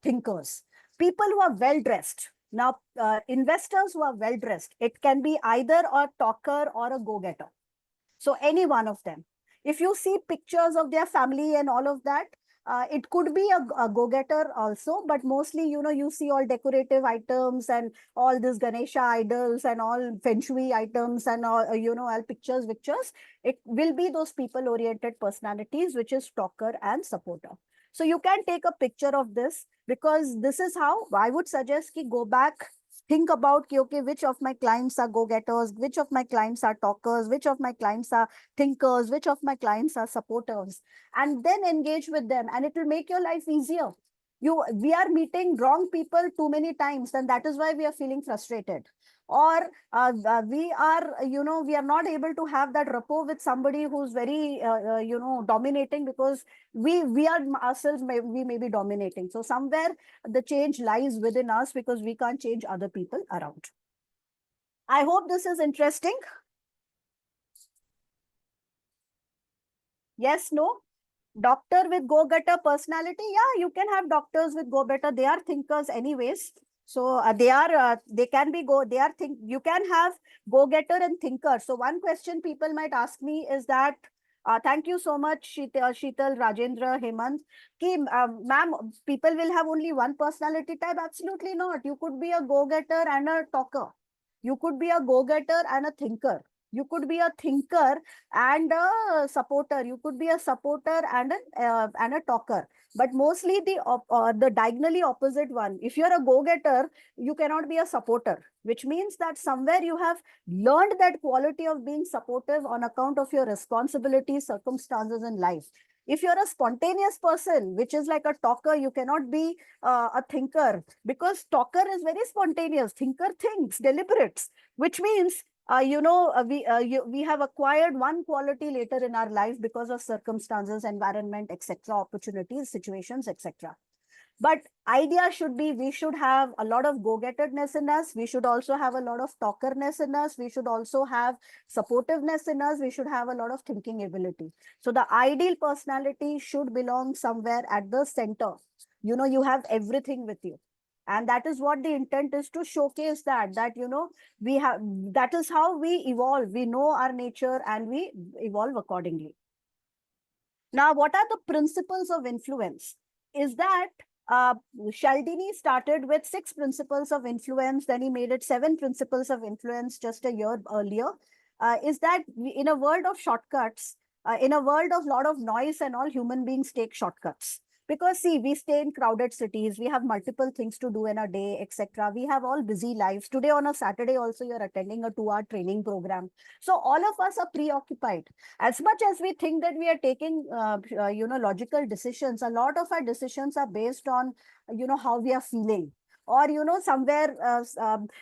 thinkers. People who are well-dressed. Now, investors who are well-dressed, it can be either a talker or a go-getter. So any one of them. If you see pictures of their family and all of that, it could be a go-getter also, but mostly, you see all decorative items and all this Ganesha idols and all feng shui items and all, all pictures. It will be those people-oriented personalities, which is talker and supporter. So you can take a picture of this, because this is how I would suggest ki go back, think about, okay, which of my clients are go-getters, which of my clients are talkers, which of my clients are thinkers, which of my clients are supporters, and then engage with them, and it will make your life easier. We are meeting wrong people too many times, and that is why we are feeling frustrated. Or we are not able to have that rapport with somebody who's very dominating, because we are ourselves, we may be dominating. So somewhere the change lies within us, because we can't change other people around. I hope this is interesting. Yes, no? Doctor with go-getter personality, yeah, you can have doctors with go-getter. They are thinkers anyways. So they can be you can have go-getter and thinker. So one question people might ask me is that, thank you so much, Sheetal, Rajendra, Hemant. Ma'am, people will have only one personality type. Absolutely not. You could be a go-getter and a talker. You could be a go-getter and a thinker. You could be a thinker and a supporter. You could be a supporter and a talker. But mostly the diagonally opposite one. If you're a go-getter, you cannot be a supporter, which means that somewhere you have learned that quality of being supportive on account of your responsibilities, circumstances in life. If you're a spontaneous person, which is like a talker, you cannot be a thinker, because talker is very spontaneous. Thinker thinks, deliberates, which means we have acquired one quality later in our life because of circumstances, environment, etc., opportunities, situations, etc. But idea should be, we should have a lot of go-getterness in us. We should also have a lot of talkerness in us. We should also have supportiveness in us. We should have a lot of thinking ability. So the ideal personality should belong somewhere at the center. You have everything with you. And that is what the intent is, to showcase that that is how we evolve. We know our nature and we evolve accordingly. Now, what are the principles of influence? Is that Cialdini started with 6 principles of influence, then he made it 7 principles of influence just a year earlier. Is that in a world of shortcuts, in a world of lot of noise and all, human beings take shortcuts, Because see, we stay in crowded cities, we have multiple things to do in a day, etc. We have all busy lives. Today on a Saturday also, you're attending a 2-hour training program. So all of us are preoccupied. As much as we think that we are taking, logical decisions, a lot of our decisions are based on, how we are feeling. Or, somewhere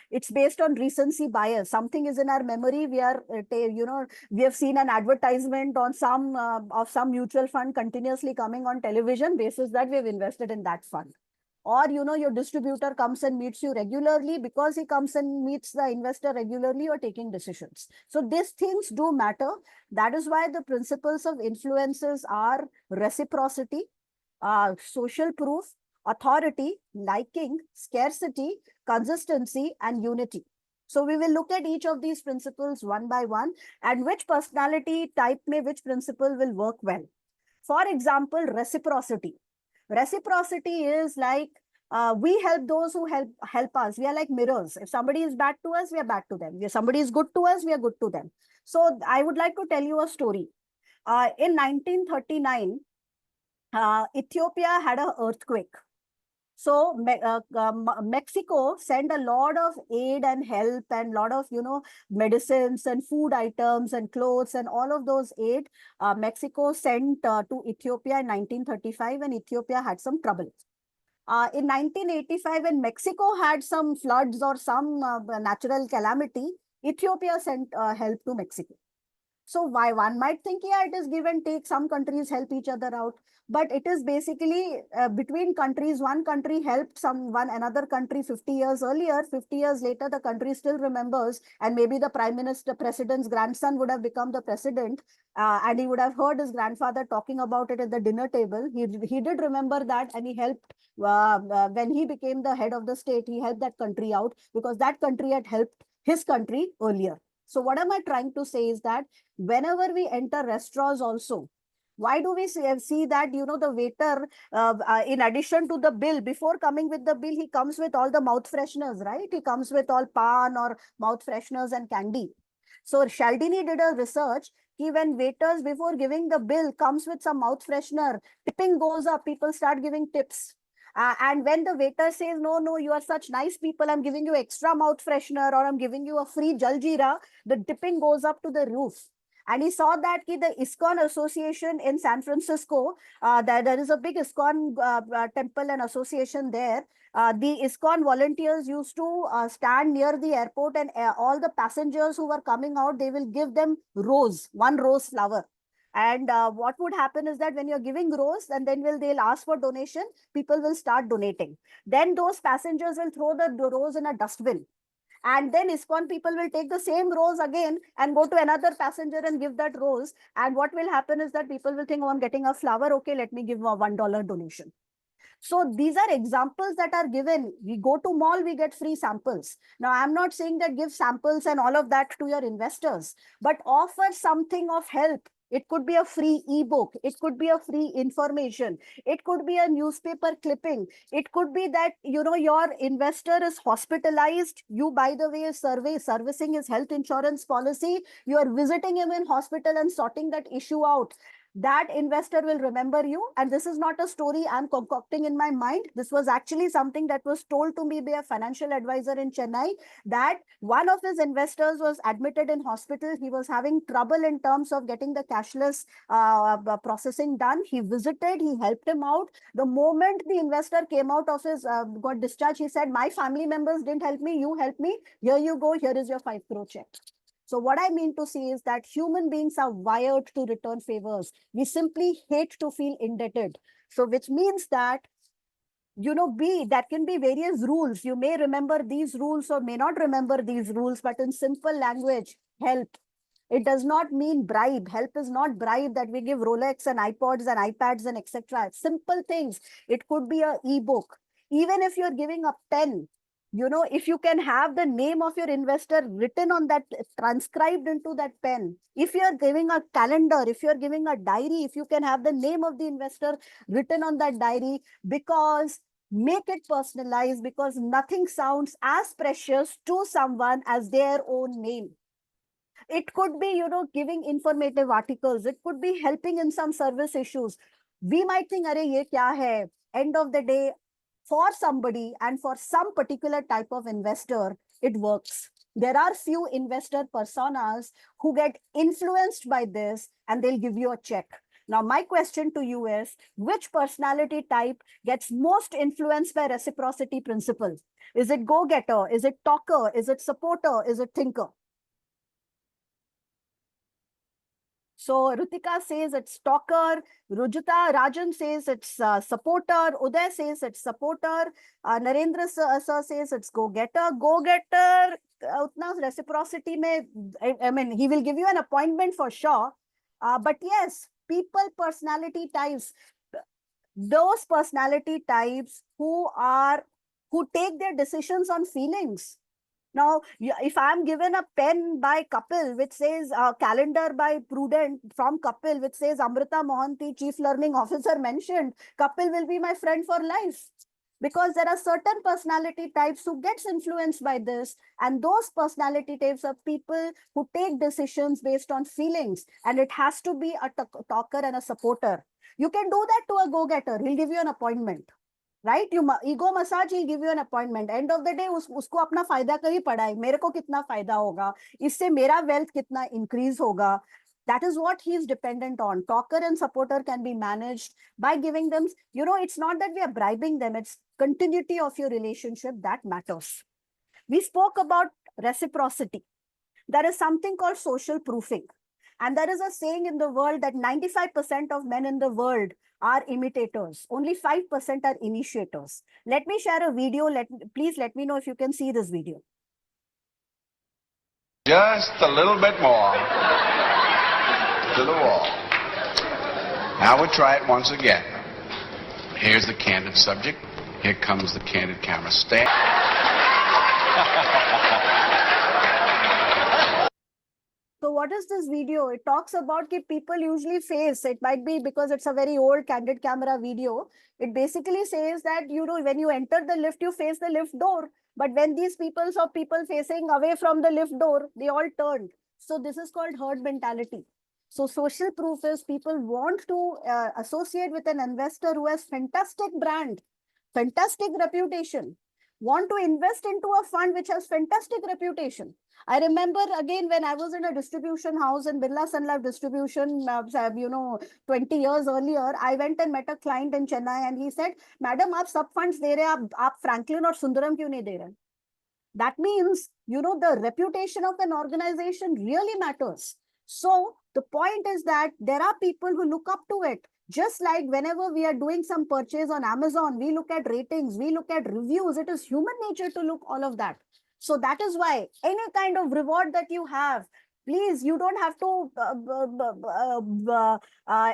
it's based on recency bias. Something is in our memory. We have seen an advertisement on some of some mutual fund continuously coming on television, basis that we have invested in that fund. Or, your distributor comes and meets you regularly. Because he comes and meets the investor regularly, you're taking decisions. So these things do matter. That is why the principles of influences are reciprocity, social proof, authority, liking, scarcity, consistency, and unity. So we will look at each of these principles one by one, and which personality type may which principle will work well. For example, reciprocity. Reciprocity is like, we help those who help us. We are like mirrors. If somebody is bad to us, we are bad to them. If somebody is good to us, we are good to them. So I would like to tell you a story. In 1939, Ethiopia had an earthquake. So Mexico sent a lot of aid and help and lot of, medicines and food items and clothes and all of those aid. Mexico sent to Ethiopia in 1935, and Ethiopia had some trouble. In 1985, when Mexico had some floods or some natural calamity, Ethiopia sent help to Mexico. So why one might think, yeah, it is give and take. Some countries help each other out, but it is basically between countries. One country helped another country 50 years earlier. 50 years later, the country still remembers, and maybe the president's grandson would have become the president, and he would have heard his grandfather talking about it at the dinner table. He did remember that, and he helped when he became the head of the state. He helped that country out because that country had helped his country earlier. So what am I trying to say is that whenever we enter restaurants also, why do we see that, the waiter, in addition to the bill, before coming with the bill, he comes with all the mouth fresheners, right? He comes with all pan or mouth fresheners and candy. So Cialdini did a research. When waiters, before giving the bill, comes with some mouth freshener, tipping goes up, people start giving tips. And when the waiter says, no, you are such nice people, I'm giving you extra mouth freshener, or I'm giving you a free jaljeera, the tipping goes up to the roof. And he saw that the ISKCON association in San Francisco, there is a big ISKCON temple and association there. The ISKCON volunteers used to stand near the airport, and all the passengers who were coming out, they will give them one rose flower. And what would happen is that when you're giving rose, and then they'll ask for donation, people will start donating. Then those passengers will throw the rose in a dustbin. And then ISKCON people will take the same rose again and go to another passenger and give that rose. And what will happen is that people will think, oh, I'm getting a flower. Okay, let me give a $1 donation. So these are examples that are given. We go to mall, we get free samples. Now, I'm not saying that give samples and all of that to your investors, but offer something of help. It could be a free ebook. It could be a free information. It could be a newspaper clipping. It could be that, your investor is hospitalized. You, by the way, servicing his health insurance policy. You are visiting him in hospital and sorting that issue out. That investor will remember you. And this is not a story I'm concocting in my mind. This was actually something that was told to me by a financial advisor in Chennai, that one of his investors was admitted in hospital. He was having trouble in terms of getting the cashless processing done. He visited, he helped him out. The moment the investor came out of his, got discharged, he said, my family members didn't help me, you helped me. Here you go, here is your 5 crore check. So what I mean to say is that human beings are wired to return favors. We simply hate to feel indebted. So which means that, that can be various rules. You may remember these rules or may not remember these rules, but in simple language, help. It does not mean bribe. Help is not bribe that we give Rolex and iPods and iPads and etc. Simple things. It could be an ebook. Even if you're giving a pen, if you can have the name of your investor written on that, transcribed into that pen. If you're giving a calendar, if you're giving a diary, if you can have the name of the investor written on that diary, because make it personalized, because nothing sounds as precious to someone as their own name. It could be, giving informative articles. It could be helping in some service issues. We might think, "Arey, ye kya hai?" End of the day, for somebody and for some particular type of investor, it works. There are few investor personas who get influenced by this and they'll give you a check. Now, my question to you is, which personality type gets most influenced by reciprocity principle? Is it go-getter? Is it talker? Is it supporter? Is it thinker? So Rutika says it's talker, Rujita Rajan says it's supporter, Uday says it's supporter, Narendra sir says it's go-getter. Go-getter, utna reciprocity mein, I mean, he will give you an appointment for sure. But yes, people personality types, those personality types who take their decisions on feelings. Now, if I'm given a pen by Kapil, which says calendar by Prudent from Kapil, which says Amrita Mohanty, Chief Learning Officer mentioned, Kapil will be my friend for life. Because there are certain personality types who gets influenced by this, and those personality types are people who take decisions based on feelings, and it has to be a talker and a supporter. You can do that to a go-getter. He'll give you an appointment. Right you ego massage he give you an appointment end of the day उसको अपना फायदा का ही पड़ा है मेरे को कितना फायदा होगा इससे मेरा वेल्थ कितना इंक्रीज होगा that is what he is dependent on. Talker and supporter can be managed by giving them, it's not that we are bribing them, it's continuity of your relationship that matters. We spoke about reciprocity. There is something called social proofing. And there is a saying in the world that 95% of men in the world are imitators. Only 5% are initiators. Let me share a video. Please let me know if you can see this video. Just a little bit more to the wall. Now we'll try it once again. Here's the candid subject. Here comes the candid camera. Stand. So what is this video? It talks about that people usually face, it might be because it's a very old candid camera video. It basically says that, when you enter the lift, you face the lift door. But when these people saw people facing away from the lift door, they all turned. So this is called herd mentality. So social proof is people want to associate with an investor who has fantastic brand, fantastic reputation, want to invest into a fund which has fantastic reputation. I remember again when I was in a distribution house in Birla Sun Life Distribution, 20 years earlier, I went and met a client in Chennai and he said, "Madam, आप सब funds दे रहे हैं, आप Franklin और Sundaram क्यों नहीं दे रहे?" That means, the reputation of an organization really matters. So the point is that there are people who look up to it. Just like whenever we are doing some purchase on Amazon, we look at ratings, we look at reviews. It is human nature to look all of that. So that is why any kind of reward that you have, please, you don't have to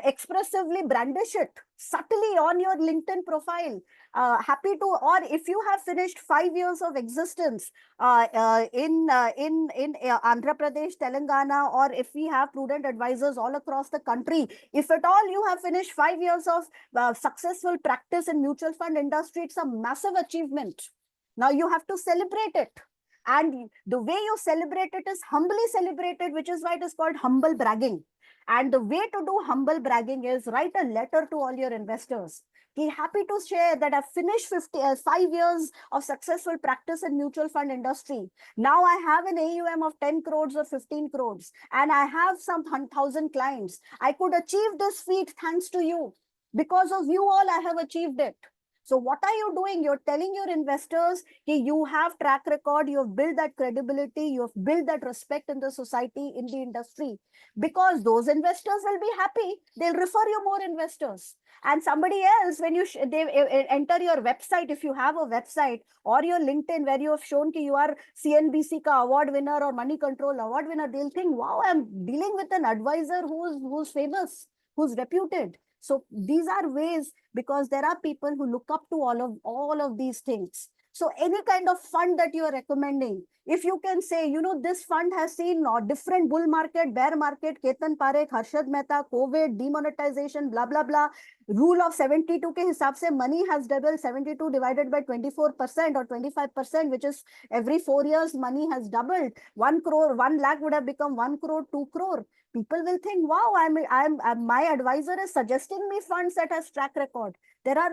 expressively brandish it subtly on your LinkedIn profile. Happy to, or if you have finished 5 years of existence in Andhra Pradesh, Telangana, or if we have prudent advisors all across the country, if at all you have finished 5 years of successful practice in mutual fund industry, it's a massive achievement. Now you have to celebrate it. And the way you celebrate it is humbly celebrated, which is why it is called humble bragging. And the way to do humble bragging is write a letter to all your investors. Be happy to share that I've finished 5 years of successful practice in mutual fund industry. Now I have an AUM of 10 crores or 15 crores, and I have some 1,000 clients. I could achieve this feat thanks to you. Because of you all, I have achieved it. So what are you doing? You're telling your investors that you have track record, you have built that credibility, you have built that respect in the society, in the industry. Because those investors will be happy. They'll refer you more investors. And somebody else, when they enter your website, if you have a website or your LinkedIn where you have shown that you are CNBC ka award winner or Money Control award winner, they'll think, wow, I'm dealing with an advisor who's famous, who's reputed. So these are ways, because there are people who look up to all of these things. So any kind of fund that you are recommending, if you can say, this fund has seen different bull market, bear market, Ketan Parekh, Harshad Mehta, COVID, demonetization, blah, blah, blah. rule of 72 के हिसाब से money has doubled. 72 divided by 24% or 25%, which is every 4 years money has doubled. 1 crore, 1 lakh would have become 1 crore, 2 crore. People will think, wow, my advisor is suggesting me funds that has track record.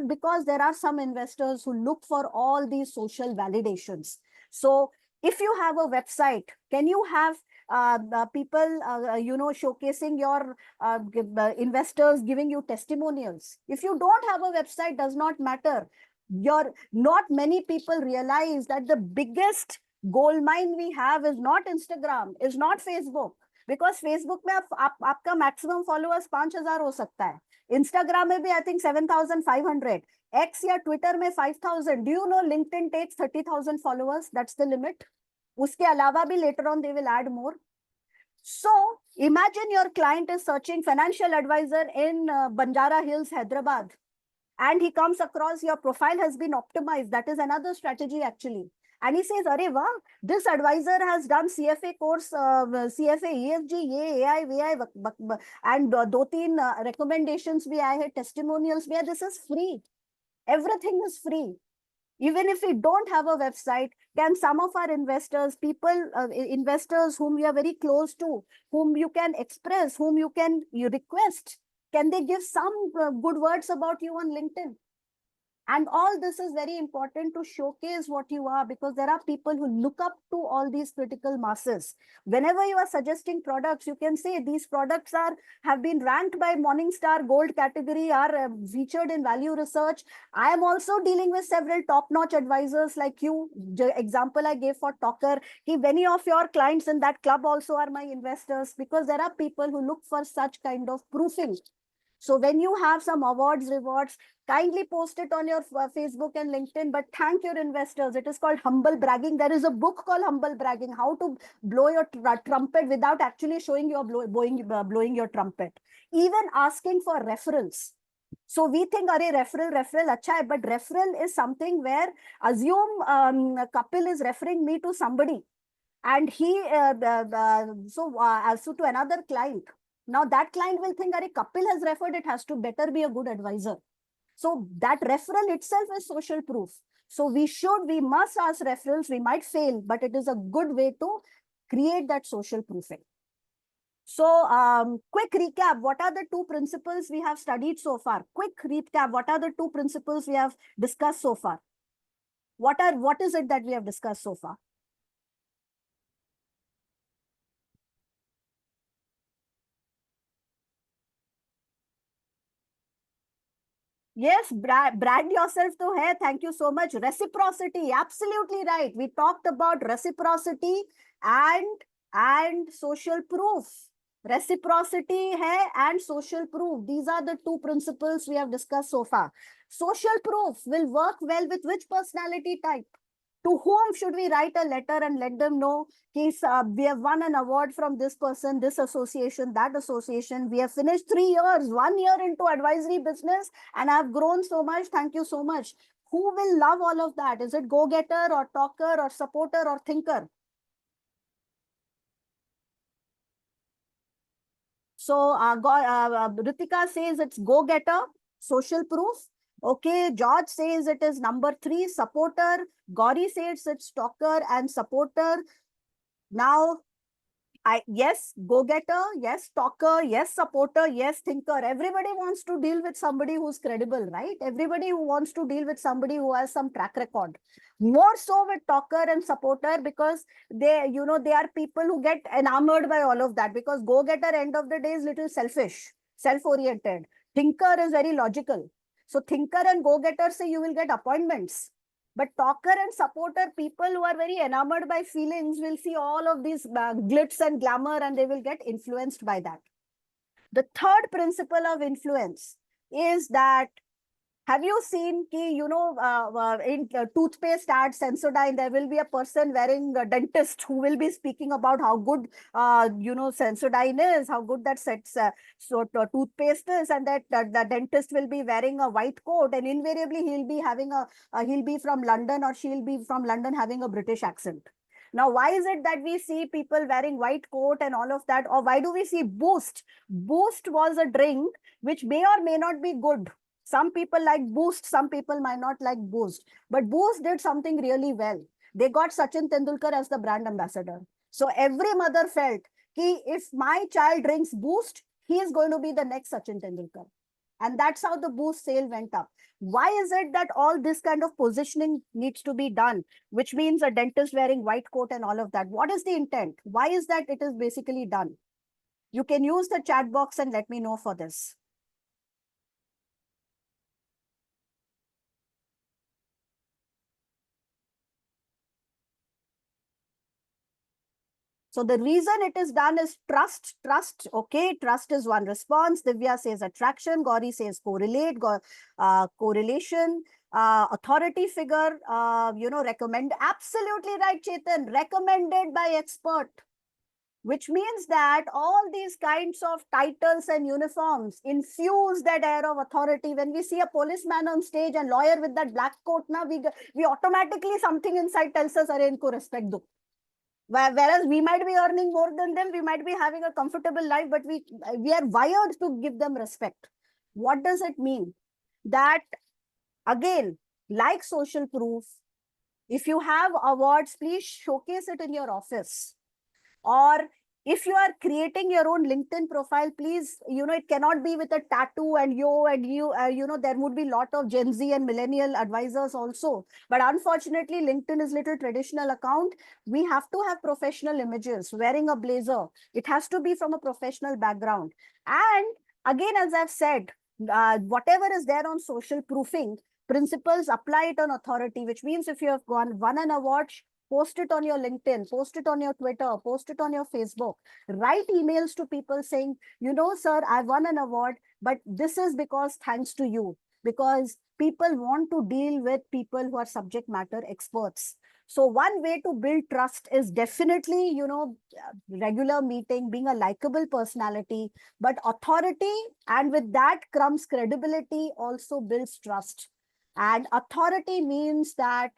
Because there are some investors who look for all these social validations. So if you have a website, can you have people, showcasing your investors, giving you testimonials? If you don't have a website, does not matter. Not many people realize that the biggest gold mine we have is not Instagram, is not Facebook. Because Facebook में आपका maximum followers 5,000 हो सकता है. Instagram में भी I think 7,500. X या Twitter में 5,000. Do you know LinkedIn takes 30,000 followers? That's the limit. उसके अलावा भी later on they will add more. So imagine your client is searching financial advisor in Banjara Hills, Hyderabad, and he comes across your profile has been optimized. That is another strategy actually. And he says, "Arey wah, this advisor has done CFA course, CFA ESG, ये AI, VI, and दो तीन recommendations भी आए हैं, testimonials भी आए. This is free. Everything is free. Even if we don't have a website, can some of our investors, investors whom we are very close to, whom you can express, whom you request, can they give some good words about you on LinkedIn? And all this is very important to showcase what you are, because there are people who look up to all these critical masses. Whenever you are suggesting products, you can say these products have been ranked by Morningstar Gold category, are featured in value research. I am also dealing with several top-notch advisors like you. The example I gave for Talker, many of your clients in that club also are my investors, because there are people who look for such kind of proofing. So when you have some awards, rewards, kindly post it on your Facebook and LinkedIn, but thank your investors. It is called humble bragging. There is a book called Humble Bragging, how to blow your trumpet without actually showing your blowing your trumpet. Even asking for referrals. So we think, referral, acha hai, but referral is something where, assume Kapil is referring me to somebody, and he, so to another client. Now that client will think, Kapil has referred, it has to better be a good advisor. So that referral itself is social proof. So we must ask referrals. We might fail, but it is a good way to create that social proofing. So quick recap. What are the 2 principles we have studied so far? Quick recap. What are the 2 principles we have discussed so far? What is it that we have discussed so far? Yes, brand yourself to hai. Thank you so much. Reciprocity, absolutely right. We talked about reciprocity and social proof. Reciprocity hai and social proof. These are the 2 principles we have discussed so far. Social proof will work well with which personality type? To whom should we write a letter and let them know we have won an award from this person, this association, that association. We have finished 3 years, 1 year into advisory business, and I've grown so much. Thank you so much. Who will love all of that? Is it go-getter or talker or supporter or thinker? So Ritika says it's go-getter, social proof. Okay, George says it is number 3, supporter. Gauri says it's talker and supporter. Now, yes, go-getter, yes, talker, yes, supporter, yes, thinker. Everybody wants to deal with somebody who's credible, right? Everybody who wants to deal with somebody who has some track record. More so with talker and supporter, because they are people who get enamored by all of that, because go-getter end of the day is little selfish, self-oriented. Thinker is very logical. So thinker and go-getter say you will get appointments. But talker and supporter, people who are very enamored by feelings, will see all of these glitz and glamour, and they will get influenced by that. The third principle of influence is that, have you seen, in toothpaste ads, Sensodyne, there will be a person wearing a dentist who will be speaking about how good, Sensodyne is, how good that toothpaste is, and that the dentist will be wearing a white coat, and invariably he'll be from London, or she'll be from London having a British accent. Now, why is it that we see people wearing white coat and all of that? Or why do we see Boost? Boost was a drink which may or may not be good. Some people like Boost, some people might not like Boost. But Boost did something really well. They got Sachin Tendulkar as the brand ambassador. So every mother felt that if my child drinks Boost, he is going to be the next Sachin Tendulkar. And that's how the Boost sale went up. Why is it that all this kind of positioning needs to be done, which means a dentist wearing white coat and all of that? What is the intent? Why is that it is basically done? You can use the chat box and let me know for this. So the reason it is done is trust, okay, trust is one response. Divya says attraction, Gauri says correlate, correlation, authority figure, recommend. Absolutely right, Chetan, recommended by expert, which means that all these kinds of titles and uniforms infuse that air of authority. When we see a policeman on stage and lawyer with that black coat, we automatically, something inside tells us, "Arey, inko respect do." Whereas we might be earning more than them, we might be having a comfortable life, but we are wired to give them respect. What does it mean? That again, like social proof, if you have awards, please showcase it in your office. Or if you are creating your own LinkedIn profile, please, it cannot be with a tattoo and there would be a lot of Gen Z and millennial advisors also. But unfortunately, LinkedIn is little traditional account. We have to have professional images, wearing a blazer. It has to be from a professional background. And again, as I've said, whatever is there on social proofing, principles apply it on authority, which means if you have won an award, post it on your LinkedIn, post it on your Twitter, post it on your Facebook, write emails to people saying, sir, I won an award, but this is because thanks to you, because people want to deal with people who are subject matter experts. So one way to build trust is definitely, regular meeting, being a likable personality, but authority, and with that comes credibility, also builds trust. And authority means that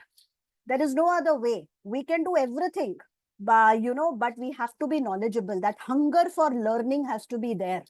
there is no other way. We can do everything, but we have to be knowledgeable. That hunger for learning has to be there.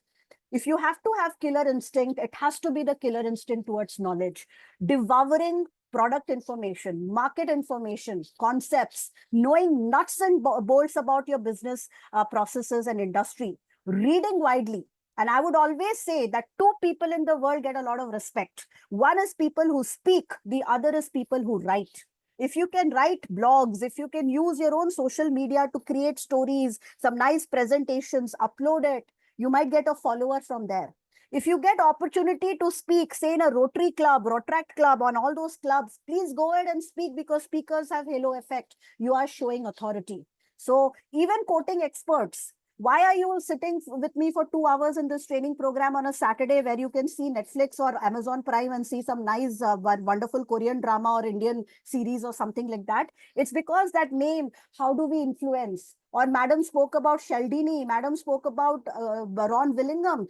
If you have to have killer instinct, it has to be the killer instinct towards knowledge. Devouring product information, market information, concepts, knowing nuts and bolts about your business processes and industry, reading widely. And I would always say that two people in the world get a lot of respect. One is people who speak, the other is people who write. If you can write blogs, if you can use your own social media to create stories, some nice presentations, upload it, you might get a follower from there. If you get opportunity to speak, say in a Rotary Club, Rotaract Club, on all those clubs, please go ahead and speak, because speakers have halo effect. You are showing authority. So even quoting experts, why are you sitting with me for 2 hours in this training program on a Saturday where you can see Netflix or Amazon Prime and see some nice, wonderful Korean drama or Indian series or something like that? It's because that name, how do we influence? Or Madam spoke about Sheldini, Madam spoke about Ron Willingham.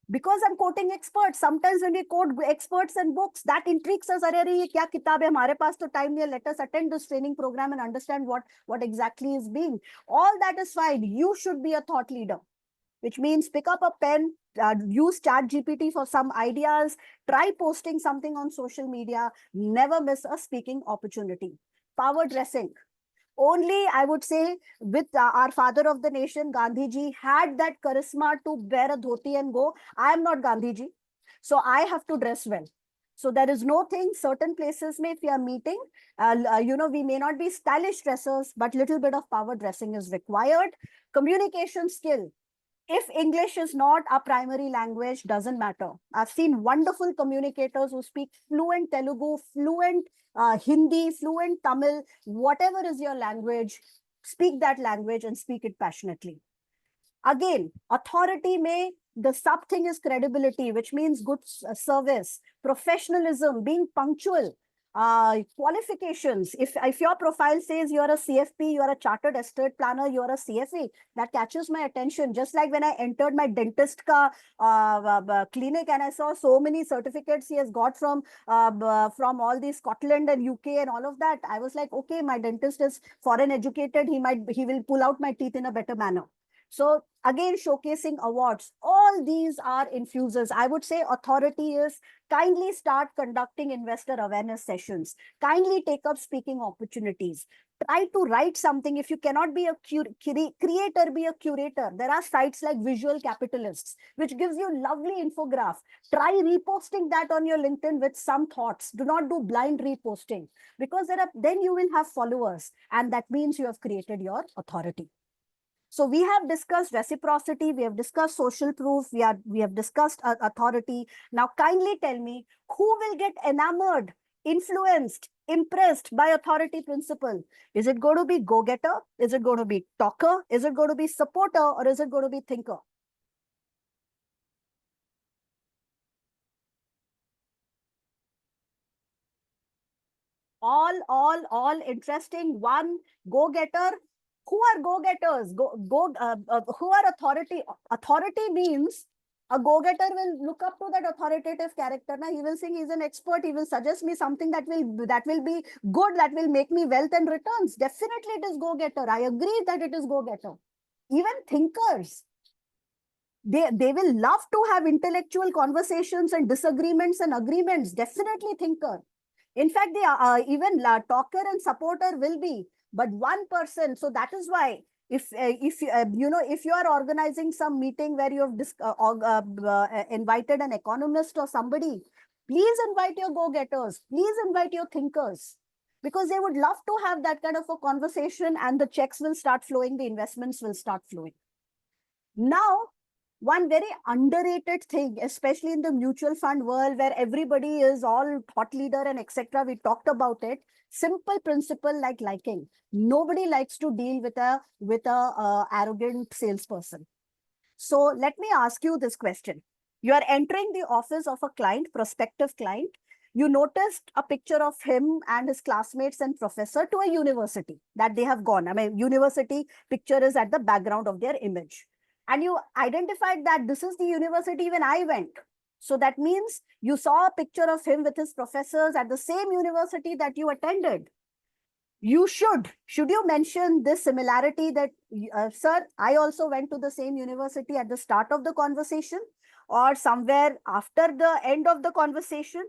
Because I'm quoting experts. Sometimes when we quote experts and books, that intrigues us. Arey, ye kya kitab hai? Hamare paas to time nahi. Let us attend this training program and understand what exactly is being. All that is fine. You should be a thought leader, which means pick up a pen, use chat GPT for some ideas, try posting something on social media, never miss a speaking opportunity. Power dressing. Only, I would say, with our father of the nation, Gandhiji, had that charisma to wear a dhoti and go. I am not Gandhiji, so I have to dress well. So there is no thing, certain places if we are meeting, we may not be stylish dressers, but little bit of power dressing is required. Communication skill. If English is not a primary language, doesn't matter. I've seen wonderful communicators who speak fluent Telugu, fluent Hindi, fluent Tamil, whatever is your language, speak that language and speak it passionately. Again, authority may, the sub thing is credibility, which means good service, professionalism, being punctual, qualifications. If your profile says you're a CFP, you're a chartered estate planner, you're a CFA, that catches my attention. Just like when I entered my dentist clinic and I saw so many certificates he has got from all the Scotland and UK and all of that, I was like, okay, my dentist is foreign educated. He will pull out my teeth in a better manner. So again, showcasing awards, all these are infusers. I would say authority is kindly start conducting investor awareness sessions, kindly take up speaking opportunities, try to write something. If you cannot be a creator, be a curator. There are sites like Visual Capitalists, which gives you lovely infograph. Try reposting that on your LinkedIn with some thoughts. Do not do blind reposting, because then you will have followers, and that means you have created your authority. So we have discussed reciprocity, we have discussed social proof, we have discussed authority. Now kindly tell me, who will get enamored, influenced, impressed by authority principle? Is it going to be go-getter? Is it going to be talker? Is it going to be supporter? Or is it going to be thinker? All interesting. One, go-getter. Who are go-getters? Who are authority? Authority means a go-getter will look up to that authoritative character. Now he will think he's an expert. He will suggest me something that will be good, that will make me wealth and returns. Definitely it is go-getter. I agree that it is go-getter. Even thinkers, they will love to have intellectual conversations and disagreements and agreements. Definitely thinker. In fact, even talker and supporter will be, but one person. So that is why if you are organizing some meeting where you have invited an economist or somebody, please invite your go-getters, please invite your thinkers, because they would love to have that kind of a conversation, and the checks will start flowing, the investments will start flowing. Now, one very underrated thing, especially in the mutual fund world where everybody is all thought leader and etc. We talked about it. Simple principle like liking. Nobody likes to deal with a arrogant salesperson. So let me ask you this question. You are entering the office of a client, prospective client. You noticed a picture of him and his classmates and professor to a university that they have gone. I mean, university picture is at the background of their image. And you identified that this is the university when I went. So that means you saw a picture of him with his professors at the same university that you attended. Should you mention this similarity that, sir, I also went to the same university at the start of the conversation or somewhere after the end of the conversation?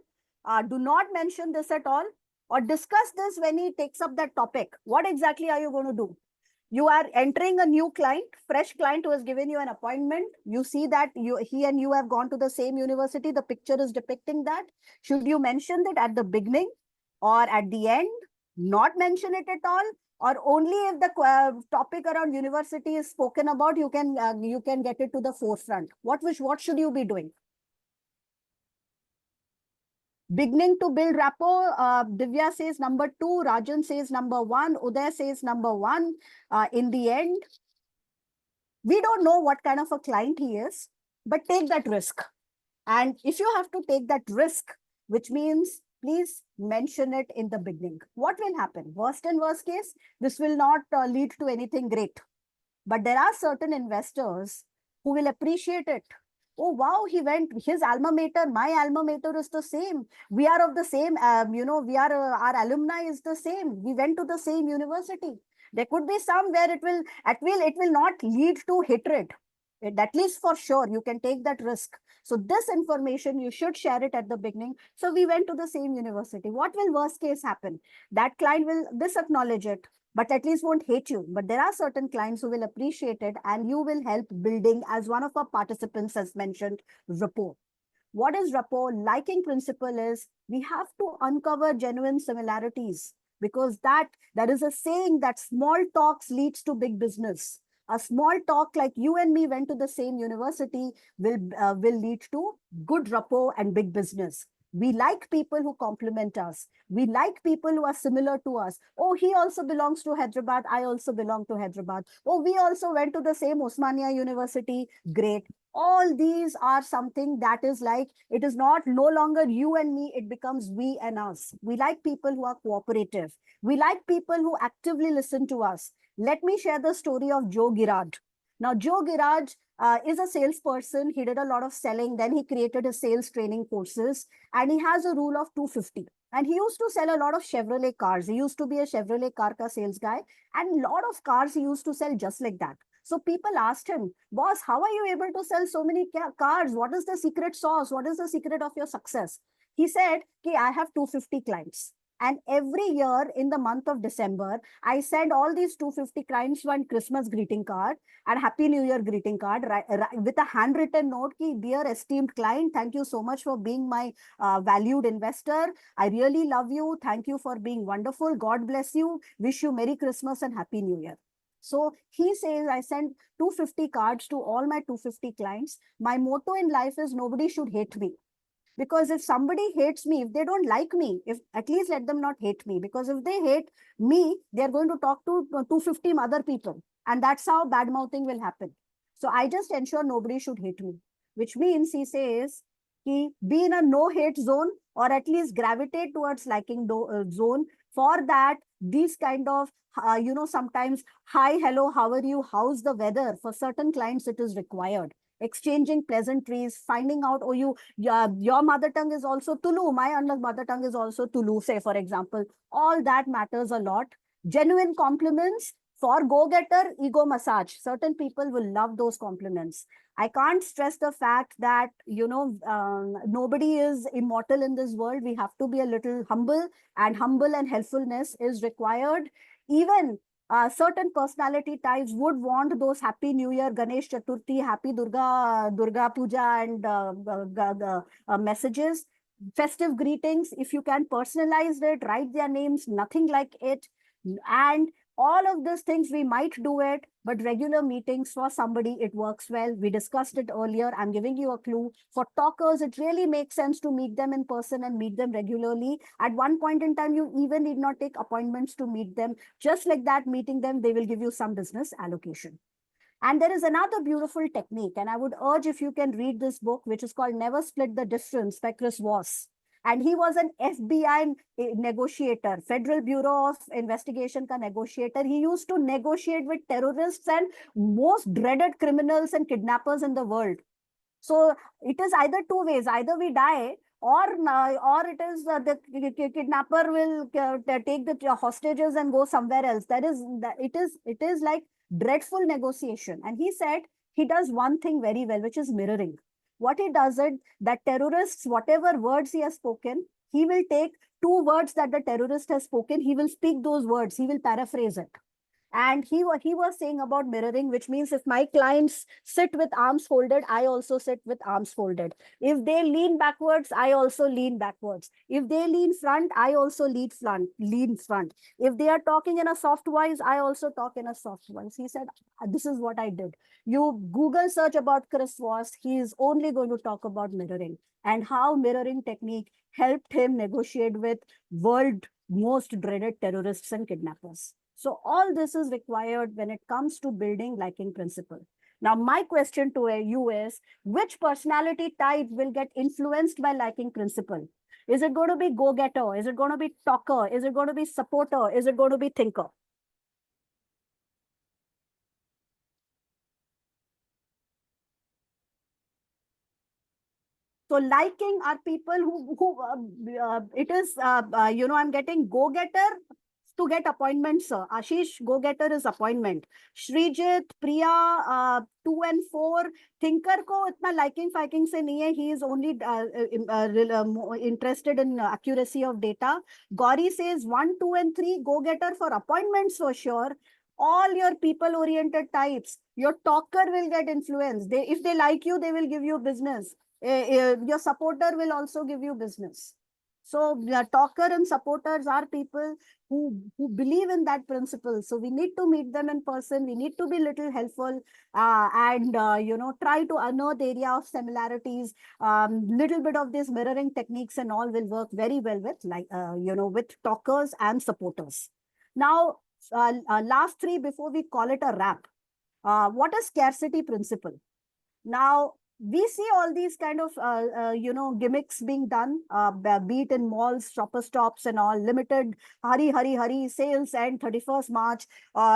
Do not mention this at all, or discuss this when he takes up that topic. What exactly are you going to do? You are entering a new client, fresh client who has given you an appointment. You see that he and you have gone to the same university. The picture is depicting that. Should you mention it at the beginning or at the end? Not mention it at all? Or only if the topic around university is spoken about, you can get it to the forefront. What should you be doing? Beginning to build rapport, Divya says number 2, Rajan says number 1, Uday says number 1. In the end, we don't know what kind of a client he is, but take that risk. And if you have to take that risk, which means please mention it in the beginning. What will happen? Worst and worst case, this will not lead to anything great. But there are certain investors who will appreciate it. Oh, wow, he went, his alma mater, my alma mater is the same. We are of the same, our alumni is the same. We went to the same university. There could be some where it will not lead to hatred. At least for sure, you can take that risk. So this information, you should share it at the beginning. So we went to the same university. What will worst case happen? That client will disacknowledge it, but at least won't hate you. But there are certain clients who will appreciate it, and you will help building, as one of our participants has mentioned, rapport. What is rapport? Liking principle is we have to uncover genuine similarities, because that is a saying that small talks leads to big business. A small talk like you and me went to the same university will lead to good rapport and big business. We like people who compliment us. We like people who are similar to us. Oh, he also belongs to Hyderabad. I also belong to Hyderabad. Oh, we also went to the same Osmania University. Great. All these are something that is like, it is not no longer you and me, it becomes we and us. We like people who are cooperative. We like people who actively listen to us. Let me share the story of Joe Girard. Now, Joe Girard is a salesperson. He did a lot of selling. Then he created his sales training courses, and he has a rule of 250. And he used to sell a lot of Chevrolet cars. He used to be a Chevrolet car ka sales guy, and a lot of cars he used to sell just like that. So people asked him, boss, how are you able to sell so many cars? What is the secret sauce? What is the secret of your success? He said, "Ki I have 250 clients. And every year in the month of December, I send all these 250 clients one Christmas greeting card and Happy New Year greeting card with a handwritten note, ki, dear esteemed client, thank you so much for being my valued investor. I really love you. Thank you for being wonderful. God bless you. Wish you Merry Christmas and Happy New Year." So he says, I sent 250 cards to all my 250 clients. My motto in life is nobody should hate me. Because if somebody hates me, if they don't like me, if at least let them not hate me. Because if they hate me, they're going to talk to 250 other people. And that's how bad mouthing will happen. So I just ensure nobody should hate me. Which means he says, be in a no hate zone or at least gravitate towards liking zone. For that, these kind of sometimes hi, hello, how are you, how's the weather, for certain clients it is required. Exchanging pleasantries, finding out, oh, your mother tongue is also Tulu, my mother tongue is also Tulu, say for example. All that matters a lot. Genuine compliments. For go-getter, ego massage. Certain people will love those compliments. I can't stress the fact that, nobody is immortal in this world. We have to be a little humble, and humble and helpfulness is required. Even certain personality types would want those Happy New Year, Ganesh Chaturthi, Happy Durga Puja, and messages, festive greetings. If you can personalize it, write their names, nothing like it. And all of these things, we might do it, but regular meetings for somebody, it works well. We discussed it earlier. I'm giving you a clue. For talkers, it really makes sense to meet them in person and meet them regularly. At one point in time, you even need not take appointments to meet them. Just like that, meeting them, they will give you some business allocation. And there is another beautiful technique, and I would urge if you can read this book, which is called Never Split the Difference by Chris Voss. And he was an FBI negotiator, Federal Bureau of Investigation ka negotiator. He used to negotiate with terrorists and most dreaded criminals and kidnappers in the world. So it is either two ways: either we die, or it is the kidnapper will take the hostages and go somewhere else. It is like dreadful negotiation. And he said he does one thing very well, which is mirroring. What he does it, that terrorists, whatever words he has spoken, he will take two words that the terrorist has spoken, he will speak those words, he will paraphrase it. And he was saying about mirroring, which means if my clients sit with arms folded, I also sit with arms folded. If they lean backwards, I also lean backwards. If they lean front, I also lean front. If they are talking in a soft voice, I also talk in a soft voice. He said, this is what I did. You Google search about Chris Voss, he is only going to talk about mirroring and how mirroring technique helped him negotiate with world most dreaded terrorists and kidnappers. So all this is required when it comes to building liking principle. Now, my question to you is, which personality type will get influenced by liking principle? Is it going to be go-getter? Is it going to be talker? Is it going to be supporter? Is it going to be thinker? So liking are people it is, I'm getting go-getter to get appointments, sir. Ashish, go-getter is appointment. Shrijit, Priya, 2 and 4, thinker ko itna liking fiking se nahi hai. He is only interested in accuracy of data. Gauri says 1, 2 and 3, go-getter for appointments for sure. All your people-oriented types, your talker will get influenced. If they like you, they will give you business. Your supporter will also give you business. So the talker and supporters are people who believe in that principle. So we need to meet them in person. We need to be little helpful and try to unearth area of similarities. Little bit of these mirroring techniques and all will work very well with with talkers and supporters. Now, last three before we call it a wrap. What is scarcity principle? Now, we see all these kind of, gimmicks being done, be it in malls, shopper stops and all, limited, hurry, sales end 31st March.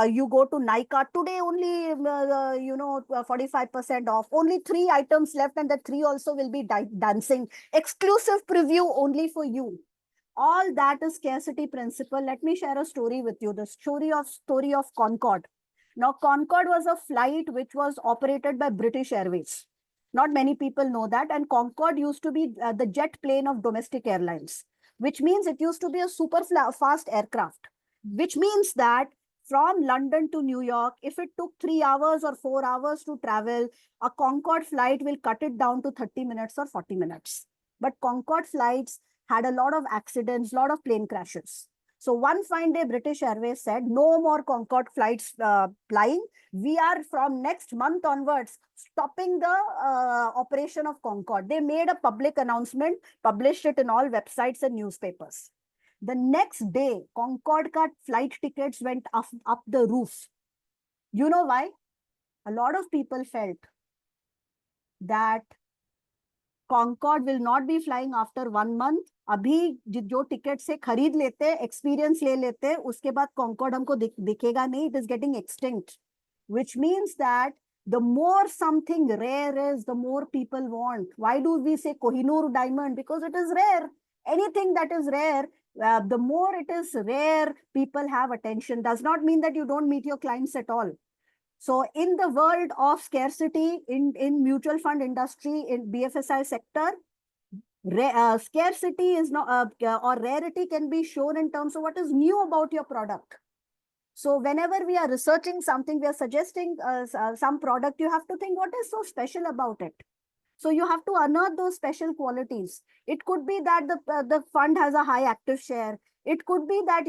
You go to Nika, today only, 45% off, only 3 items left and the 3 also will be dancing. Exclusive preview only for you. All that is scarcity principle. Let me share a story with you. The story of Concorde. Now, Concorde was a flight which was operated by British Airways. Not many people know that. And Concorde used to be the jet plane of domestic airlines, which means it used to be a super fast aircraft, which means that from London to New York, if it took 3 hours or 4 hours to travel, a Concorde flight will cut it down to 30 minutes or 40 minutes. But Concorde flights had a lot of accidents, lot of plane crashes. So one fine day, British Airways said, no more Concorde flights flying. We are from next month onwards stopping the operation of Concorde. They made a public announcement, published it in all websites and newspapers. The next day, Concorde flight tickets went up the roof. You know why? A lot of people felt that Concorde will not be flying after 1 month. अभी जो ticket से खरीद लेते experience ले लेते उसके बाद Concorde हमको दिखेगा नहीं. It is getting extinct, which means that the more something rare is, the more people want. Why do we say Kohinoor diamond? Because it is rare. Anything that is rare, the more it is rare, people have attention. Does not mean that you don't meet your clients at all. So in the world of scarcity, in mutual fund industry, in BFSI sector, scarcity is not, or rarity can be shown in terms of what is new about your product. So whenever we are researching something, we are suggesting some product, you have to think what is so special about it. So you have to unearth those special qualities. It could be that the fund has a high active share. It could be that,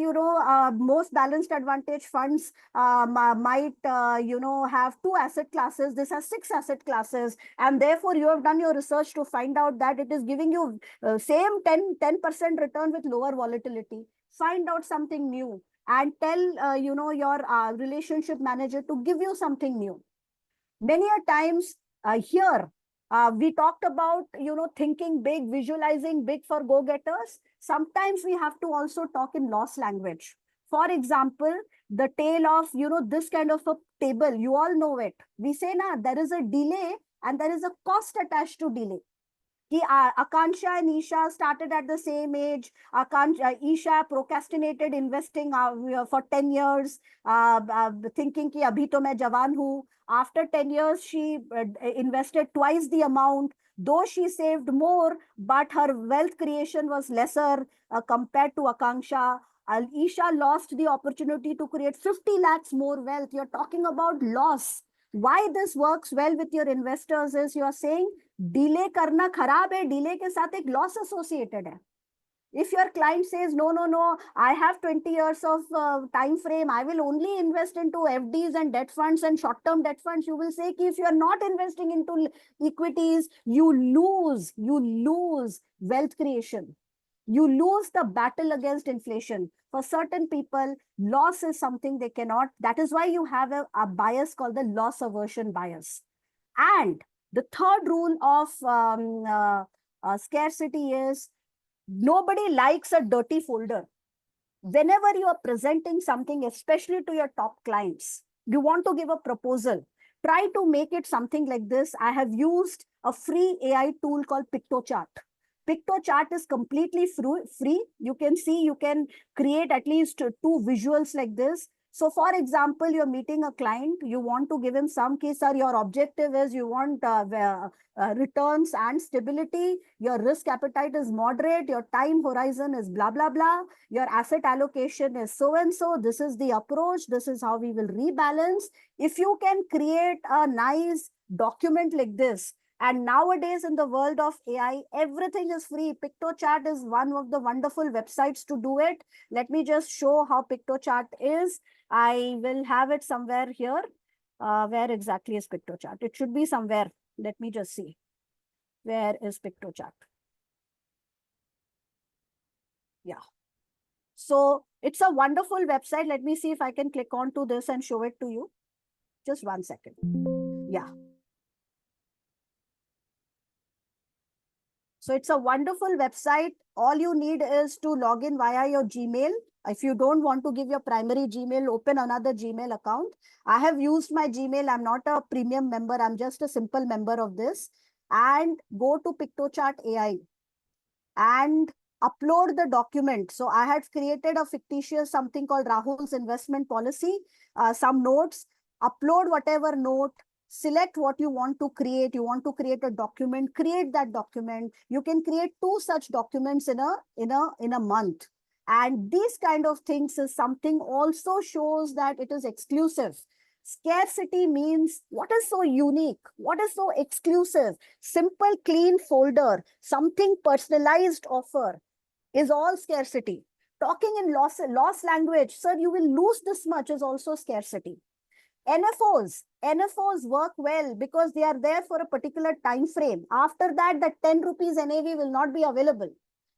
most balanced advantage funds might, have 2 asset classes. This has 6 asset classes. And therefore, you have done your research to find out that it is giving you same 10% return with lower volatility. Find out something new and tell, your relationship manager to give you something new. Many a times here, we talked about, thinking big, visualizing big for go-getters. Sometimes we have to also talk in loss language. For example, the tale of, this kind of a table, you all know it. We say, there is a delay and there is a cost attached to delay. Akansha and Isha started at the same age. Isha procrastinated investing for 10 years, thinking ki abhi to main jawan hu. After 10 years, she invested twice the amount. Though she saved more, but her wealth creation was lesser compared to Akanksha. Isha lost the opportunity to create 50 lakhs more wealth. You're talking about loss. Why this works well with your investors is you are saying delay karna kharab hai, delay ke sath ek loss associated hai. If your client says, no, I have 20 years of time frame, I will only invest into FDs and debt funds and short-term debt funds, you will say if you are not investing into equities, you lose wealth creation. You lose the battle against inflation. For certain people, loss is something they cannot. That is why you have a bias called the loss aversion bias. And the third rule of scarcity is nobody likes a dirty folder. Whenever you are presenting something, especially to your top clients, you want to give a proposal, try to make it something like this. I have used a free AI tool called PictoChart. PictoChart is completely free. You can see, you can create at least 2 visuals like this. So for example, you're meeting a client, you want to give him some case, or your objective is you want returns and stability. Your risk appetite is moderate. Your time horizon is blah, blah, blah. Your asset allocation is so and so. This is the approach. This is how we will rebalance. If you can create a nice document like this, and nowadays in the world of AI, everything is free. PictoChart is one of the wonderful websites to do it. Let me just show how PictoChart is. I will have it somewhere here. Where exactly is PictoChart? It should be somewhere. Let me just see. Where is PictoChart? Yeah. So it's a wonderful website. Let me see if I can click on to this and show it to you. Just 1 second. Yeah. So it's a wonderful website. All you need is to log in via your Gmail. If you don't want to give your primary Gmail, open another Gmail account. I have used my Gmail. I'm not a premium member. I'm just a simple member of this. And go to PictoChart AI. And upload the document. So I had created a fictitious something called Rahul's investment policy, some notes, upload whatever note, select what you want to create. You want to create a document, create that document. You can create 2 such documents in a month. And these kind of things is something also shows that it is exclusive. Scarcity means what is so unique, what is so exclusive. Simple, clean folder, something personalized offer is all scarcity. Talking in loss language, sir, you will lose this much is also scarcity. NFOs work well because they are there for a particular time frame. After that, the 10 rupees NAV will not be available,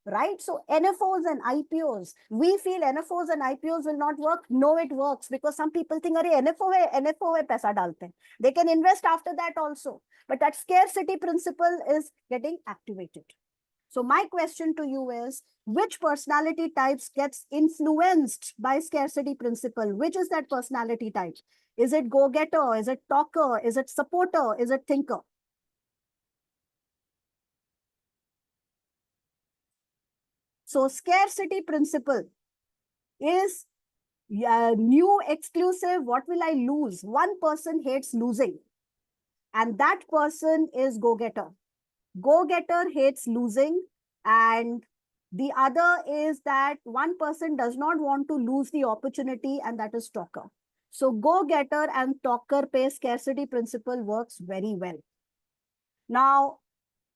right? So NFOs and IPOs, we feel NFOs and IPOs will not work. No, it works because some people think, Arey, NFO hai paisa dalte hain. They can invest after that also. But that scarcity principle is getting activated. So my question to you is, which personality types gets influenced by scarcity principle? Which is that personality type? Is it go-getter? Is it talker? Is it supporter? Is it thinker? So scarcity principle is new exclusive. What will I lose? One person hates losing. And that person is go-getter. Go-getter hates losing. And the other is that one person does not want to lose the opportunity, and that is talker. So go-getter and talker pay scarcity principle works very well. Now,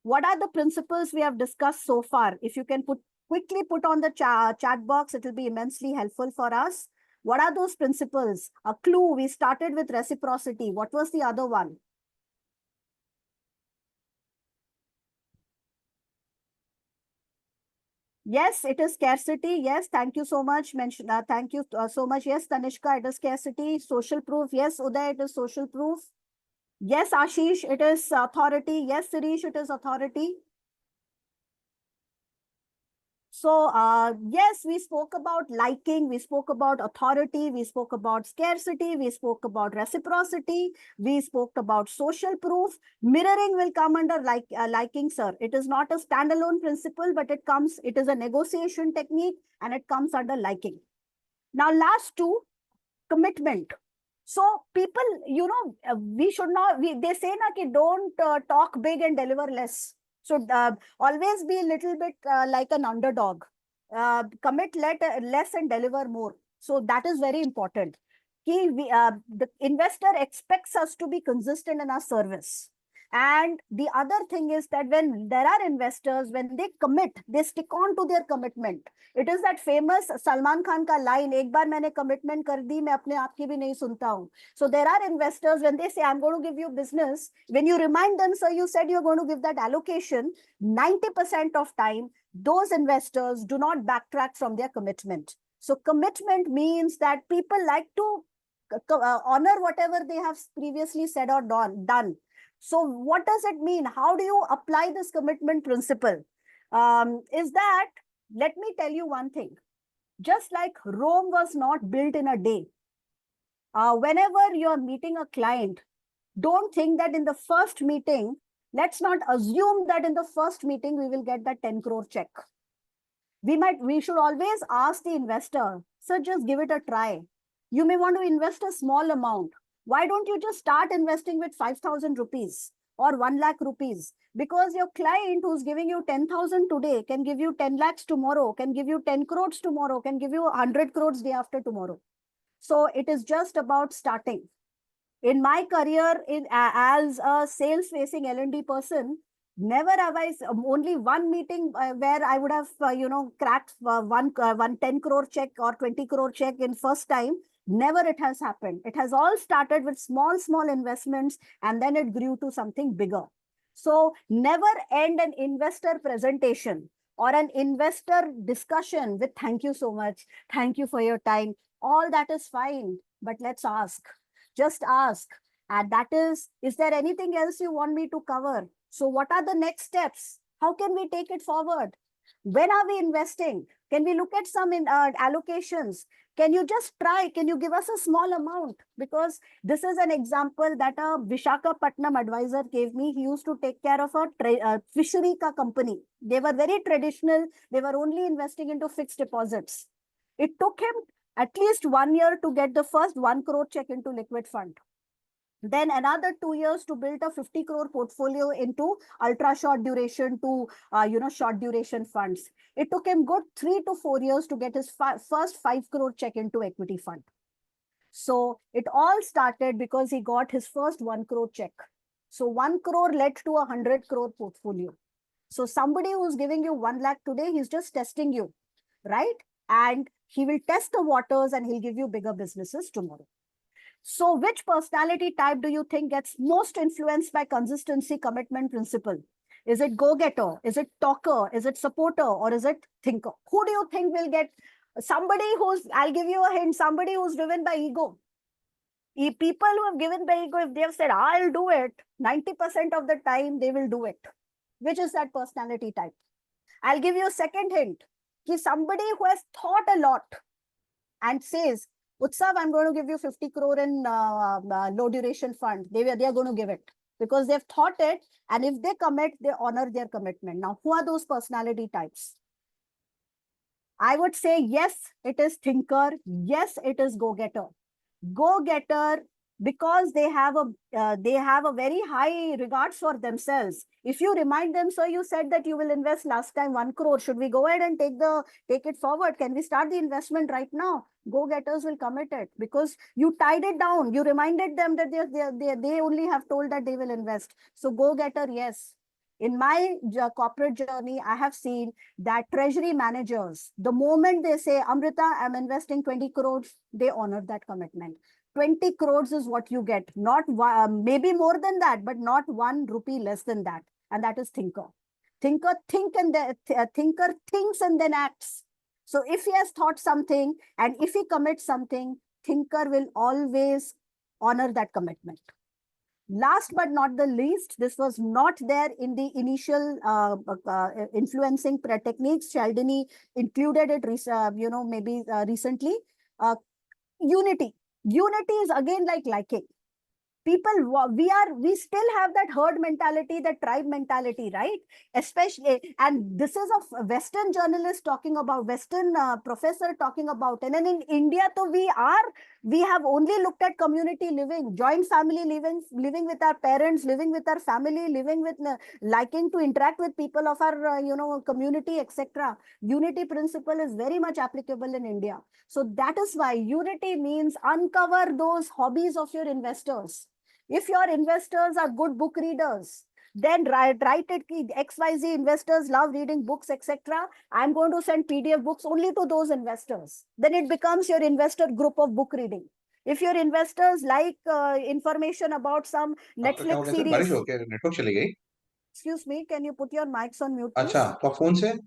what are the principles we have discussed so far? If you can quickly put on the chat box, it will be immensely helpful for us. What are those principles? A clue, we started with reciprocity. What was the other one? Yes, it is scarcity. Yes, thank you so much. Thank you so much. Yes, Tanishka, it is scarcity. Social proof. Yes, Uday, it is social proof. Yes, Ashish, it is authority. Yes, Sirish, it is authority. So, yes, we spoke about liking, we spoke about authority, we spoke about scarcity, we spoke about reciprocity, we spoke about social proof. Mirroring will come under liking, sir. It is not a standalone principle, but it is a negotiation technique and it comes under liking. Now, last two, commitment. So people, we should not, they say that don't talk big and deliver less. So always be a little bit like an underdog. Commit less and deliver more. So that is very important. The investor expects us to be consistent in our service. And the other thing is that when there are investors, when they commit, they stick on to their commitment. It is that famous Salman Khan ka line, "Ek baar maine commitment kar di, main apne aap ki bhi nahi sunta hu." So there are investors, when they say, "I'm going to give you business," when you remind them, "Sir, you said you're going to give that allocation," 90% of time, those investors do not backtrack from their commitment. So commitment means that people like to honor whatever they have previously said or done. So what does it mean? How do you apply this commitment principle? Is that, let me tell you one thing. Just like Rome was not built in a day, whenever you're meeting a client, don't think that in the first meeting, let's not assume that in the first meeting, we will get that 10 crore check. We should always ask the investor, "Sir, just give it a try. You may want to invest a small amount. Why don't you just start investing with 5,000 rupees or 1 lakh rupees? Because your client who's giving you 10,000 today can give you 10 lakhs tomorrow, can give you 10 crores tomorrow, can give you 100 crores day after tomorrow." So it is just about starting. In my career as a sales facing L&D person, never have I only one meeting where I would have cracked one 10 crore check or 20 crore check in first time. Never it has happened. It has all started with small investments and then it grew to something bigger. So never end an investor presentation or an investor discussion with "Thank you so much. Thank you for your time." All that is fine, but let's ask. Just ask. And that is there anything else you want me to cover? So what are the next steps? How can we take it forward? When are we investing? Can we look at some allocations? Can you just try? Can you give us a small amount? Because this is an example that a Visakhapatnam advisor gave me. He used to take care of a fishery ka company. They were very traditional. They were only investing into fixed deposits. It took him at least 1 year to get the first 1 crore check into liquid fund. Then another 2 years to build a 50 crore portfolio into ultra short duration to, short duration funds. It took him good 3 to 4 years to get his first 5 crore check into equity fund. So it all started because he got his first 1 crore check. So 1 crore led to a 100 crore portfolio. So somebody who's giving you 1 lakh today, he's just testing you, right? And he will test the waters and he'll give you bigger businesses tomorrow. So which personality type do you think gets most influenced by consistency, commitment, principle? Is it go-getter? Is it talker? Is it supporter? Or is it thinker? Who do you think will get somebody who's, I'll give you a hint, somebody who's driven by ego. People who have given by ego, if they have said, I'll do it, 90% of the time they will do it. Which is that personality type? I'll give you a second hint. Somebody who has thought a lot and says, Utsav, I'm going to give you 50 crore in low duration fund. They are going to give it because they've thought it. And if they commit, they honor their commitment. Now, who are those personality types? I would say, yes, it is thinker. Yes, it is go-getter. Go-getter, because they have a very high regards for themselves. If you remind them, sir, you said that you will invest last time 1 crore. Should we go ahead and take it forward? Can we start the investment right now? Go-getters will commit it because you tied it down. You reminded them that they only have told that they will invest. So go-getter, yes. In my corporate journey, I have seen that treasury managers, the moment they say, Amrita, I'm investing 20 crores, they honor that commitment. 20 crores is what you get, not maybe more than that, but not 1 rupee less than that. And that is thinker. Thinker thinks and then acts. So if he has thought something and if he commits something, thinker will always honor that commitment. Last but not the least, this was not there in the initial influencing techniques. Cialdini included it, maybe recently. Unity. Unity is again like liking. People, we still have that herd mentality, that tribe mentality, right? Especially, and this is a Western journalist talking about, Western professor talking about, and then in India, so we have only looked at community living, joint family living with our parents, living with our family, living with liking to interact with people of our, community, etc. Unity principle is very much applicable in India. So that is why unity means uncover those hobbies of your investors. If your investors are good book readers, then write it. XYZ investors love reading books, etc. I'm going to send PDF books only to those investors. Then it becomes your investor group of book reading. If your investors like information about some Netflix series. Network चली गई. Excuse me, can you put your mics on mute, please? अच्छा, तो phone से.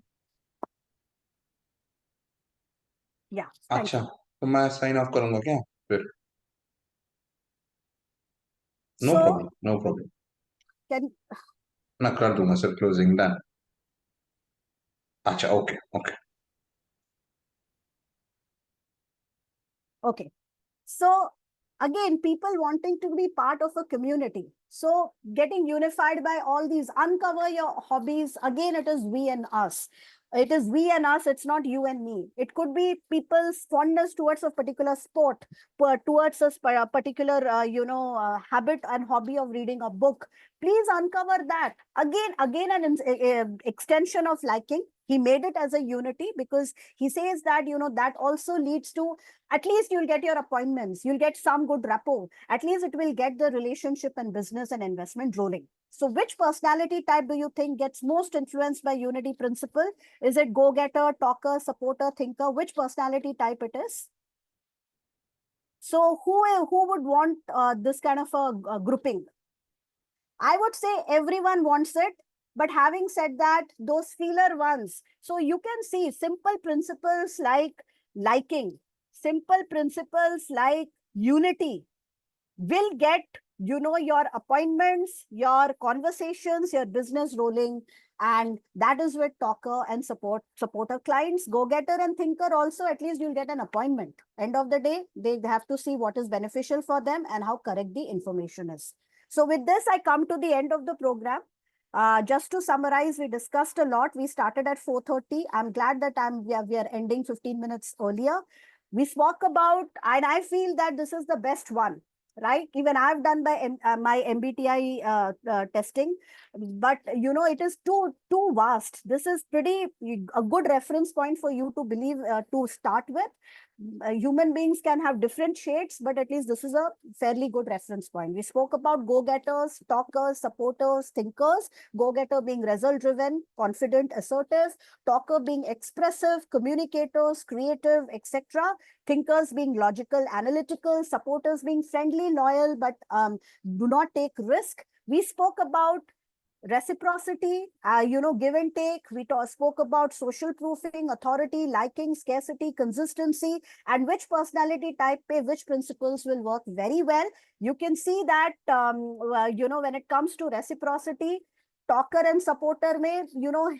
Yeah. Thank अच्छा, you. तो मैं sign of करूंगा क्या फिर? No So, problem, no problem. can मैं कर दूंगा सर, क्लोजिंग डन. अच्छा, okay okay. okay. So again, people wanting to be part of a community. So getting unified by all these, uncover your hobbies. Again, it is we and us. It is we and us. It's not you and me. It could be people's fondness towards a particular sport, towards a particular, habit and hobby of reading a book. Please uncover that. Again, an extension of liking. He made it as a unity because he says that, that also leads to, at least you'll get your appointments. You'll get some good rapport. At least it will get the relationship and business and investment rolling. So which personality type do you think gets most influenced by unity principle? Is it go-getter, talker, supporter, thinker? Which personality type it is? So who would want this kind of a grouping? I would say everyone wants it. But having said that, those feeler ones, so you can see simple principles like liking, simple principles like unity will get your appointments, your conversations, your business rolling. And that is with talker and supporter clients. Go getter and thinker also, at least you'll get an appointment. End of the day, they have to see what is beneficial for them and how correct the information is. So with this, I come to the end of the program. Just to summarize, we discussed a lot. We started at 4:30. I'm glad that we are ending 15 minutes earlier. We spoke about, and I feel that this is the best one, right? Even I've done my MBTI testing, but it is too vast. This is pretty a good reference point for you to believe to start with. Human beings can have different shades, but at least this is a fairly good reference point. We spoke about go-getters, talkers, supporters, thinkers. Go-getter being result-driven, confident, assertive. Talker being expressive, communicators, creative, etc. Thinkers being logical, analytical. Supporters being friendly, loyal, but do not take risk. We spoke about reciprocity, give and take. We spoke about social proofing, authority, liking, scarcity, consistency, and which personality type which principles will work very well. You can see that, when it comes to reciprocity, talker and supporter may,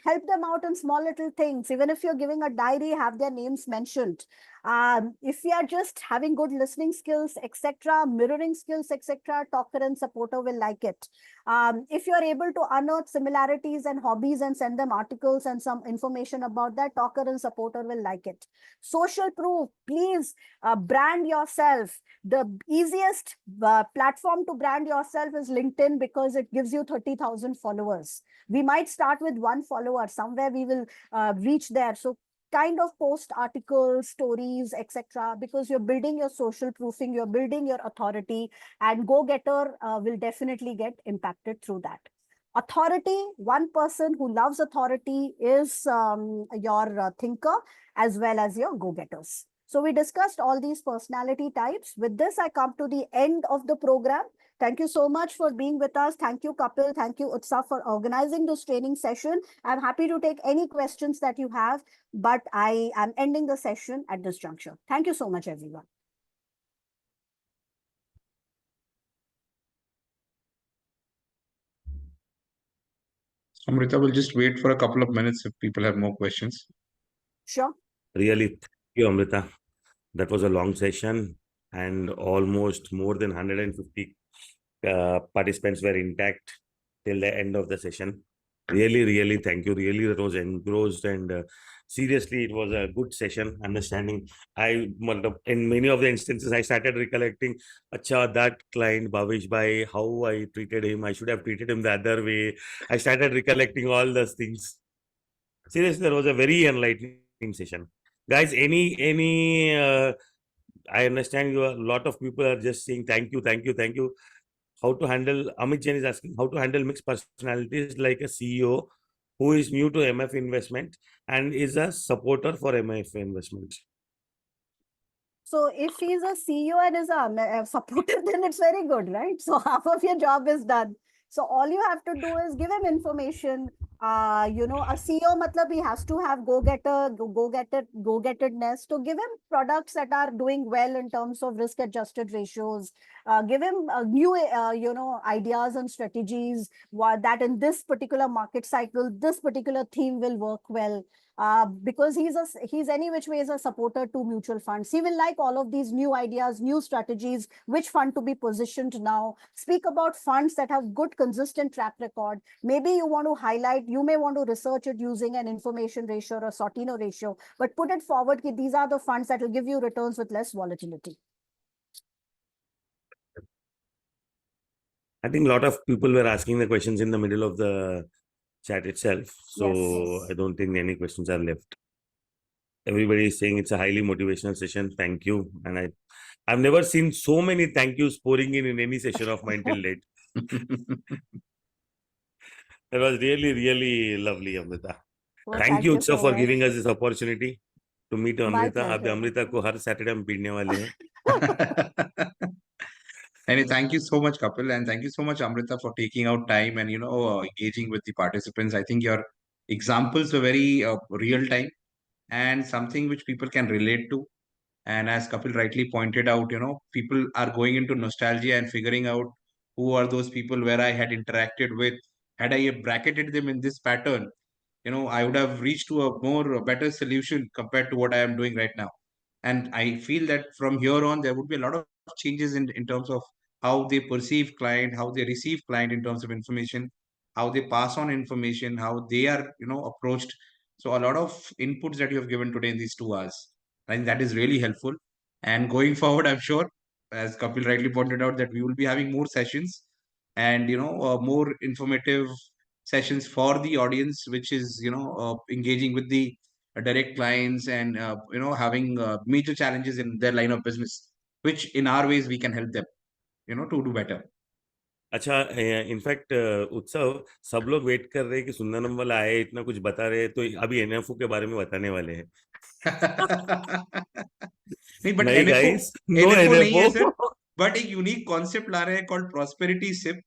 help them out in small little things. Even if you're giving a diary, have their names mentioned. If we are just having good listening skills, etc., mirroring skills, etc., talker and supporter will like it. If you're able to unearth similarities and hobbies and send them articles and some information about that, talker and supporter will like it. Social proof, please brand yourself. The easiest platform to brand yourself is LinkedIn, because it gives you 30,000 followers. We might start with one follower. Somewhere we will reach there. So kind of post articles, stories, etc., because you're building your social proofing, you're building your authority, and go-getter will definitely get impacted through that. Authority, one person who loves authority is your thinker as well as your go-getters. So we discussed all these personality types. With this, I come to the end of the program. Thank you so much for being with us. Thank you, Kapil. Thank you, Utsav, for organizing this training session. I'm happy to take any questions that you have, but I am ending the session at this juncture. Thank you so much, everyone. Amrita, we'll just wait for a couple of minutes if people have more questions. Sure. Really, thank you, Amrita. That was a long session, and almost more than 150 participants were intact till the end of the session. Really, really, thank you. Really, that was engrossed, and seriously, it was a good session. Understanding, in many of the instances, I started recollecting, acha, that client Bhavish Bhai, how I treated him, I should have treated him the other way. I started recollecting all those things. Seriously, that was a very enlightening session, guys. Any I understand you. A lot of people are just saying thank you, thank you, thank you. How to handle? Amit Jain is asking how to handle mixed personalities like a CEO who is new to MF investment and is a supporter for MF investment. So if he's a CEO and is a supporter, then it's very good, right? So half of your job is done. So all you have to do is give him information. A CEO, matlab, he has to have go-gettedness to give him products that are doing well in terms of risk-adjusted ratios. Give him new, ideas and strategies that in this particular market cycle, this particular theme will work well. Because he's any which way is a supporter to mutual funds. He will like all of these new ideas, new strategies, which fund to be positioned now. Speak about funds that have good consistent track record. Maybe you want to highlight, you may want to research it using an information ratio or a Sortino ratio, but put it forward that these are the funds that will give you returns with less volatility. I think a lot of people were asking the questions in the middle of the chat itself. So Yes. I don't think any questions are left. Everybody is saying it's a highly motivational session. Thank you. And I've never seen so many thank yous pouring in any session of mine till date. That was really, really lovely, Amrita. Well, Thank thank you, you Utsav, so for much. giving us this opportunity to meet My Amrita. अब pleasure. Amrita को हर Saturday हम पीटने वाले हैं. And thank you so much, Kapil, and thank you so much, Amrita, for taking out time and engaging with the participants. I think your examples were very real time and something which people can relate to. And as Kapil rightly pointed out, people are going into nostalgia and figuring out who are those people where I had interacted with. Had I bracketed them in this pattern, I would have reached to a better solution compared to what I am doing right now. And I feel that from here on, there would be a lot of changes in terms of how they perceive client, how they receive client in terms of information, how they pass on information, how they are, approached. So a lot of inputs that you have given today in these 2 hours, I think that is really helpful. And going forward, I'm sure, as Kapil rightly pointed out, that we will be having more sessions and, more informative sessions for the audience, which is, engaging with the direct clients and, having major challenges in their line of business, which in our ways we can help them, to do better. अच्छा, in fact उत्सव सब लोग wait कर रहे हैं कि सुंदरम वाला आए, इतना कुछ बता रहे हैं, तो अभी एनएफओ के बारे में बताने वाले हैं. नहीं, बट नहीं एनएफओ गाइस, नो एनएफओ नहीं है सर, एनएफओ. बट एक यूनिक कॉन्सेप्ट ला रहे हैं called prosperity SIP,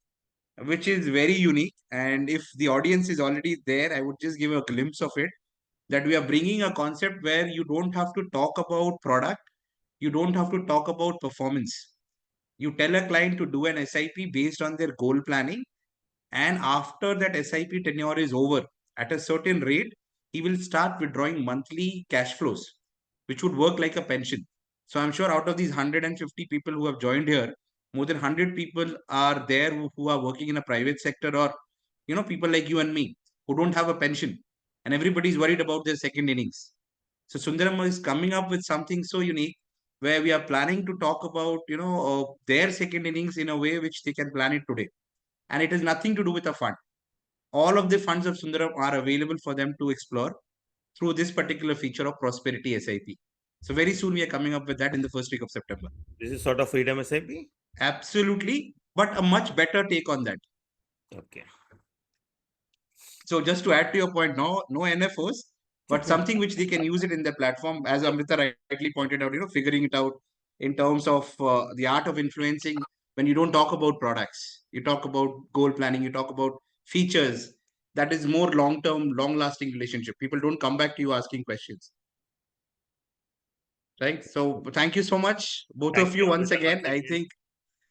which is very unique. And if the audience is already there, I would just give a glimpse of it, that we are bringing a concept where you don't have to talk about product, you don't have to talk about performance. You tell a client to do an SIP based on their goal planning, and after that SIP tenure is over, at a certain rate, he will start withdrawing monthly cash flows, which would work like a pension. So I'm sure out of these 150 people who have joined here, more than 100 people are there who are working in a private sector, or people like you and me who don't have a pension, and everybody's worried about their second innings. So Sundaram is coming up with something so unique where we are planning to talk about their second innings in a way which they can plan it today, and it has nothing to do with a fund. All of the funds of Sundaram are available for them to explore through this particular feature of Prosperity SIP. So very soon we are coming up with that in the first week of September. This is sort of freedom SIP. Absolutely, but a much better take on that. Okay. So just to add to your point, no NFOs, but something which they can use it in their platform, as Amrita rightly pointed out, figuring it out in terms of the art of influencing. When you don't talk about products, you talk about goal planning, you talk about features. That is more long-term, long-lasting relationship. People don't come back to you asking questions. Right? So thank you so much, both Thank of you, you once Amrita, again. once I again. think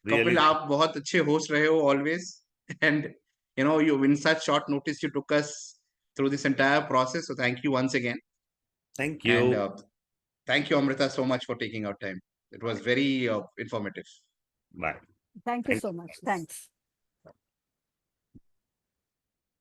Really. Kapil, आप बहुत अच्छे host रहे हो always, and you in such short notice you took us through this entire process. So thank you once again. Thank And you. thank you, Amrita, so much for taking our time. It was very informative. Bye. Thank you so much. Thanks.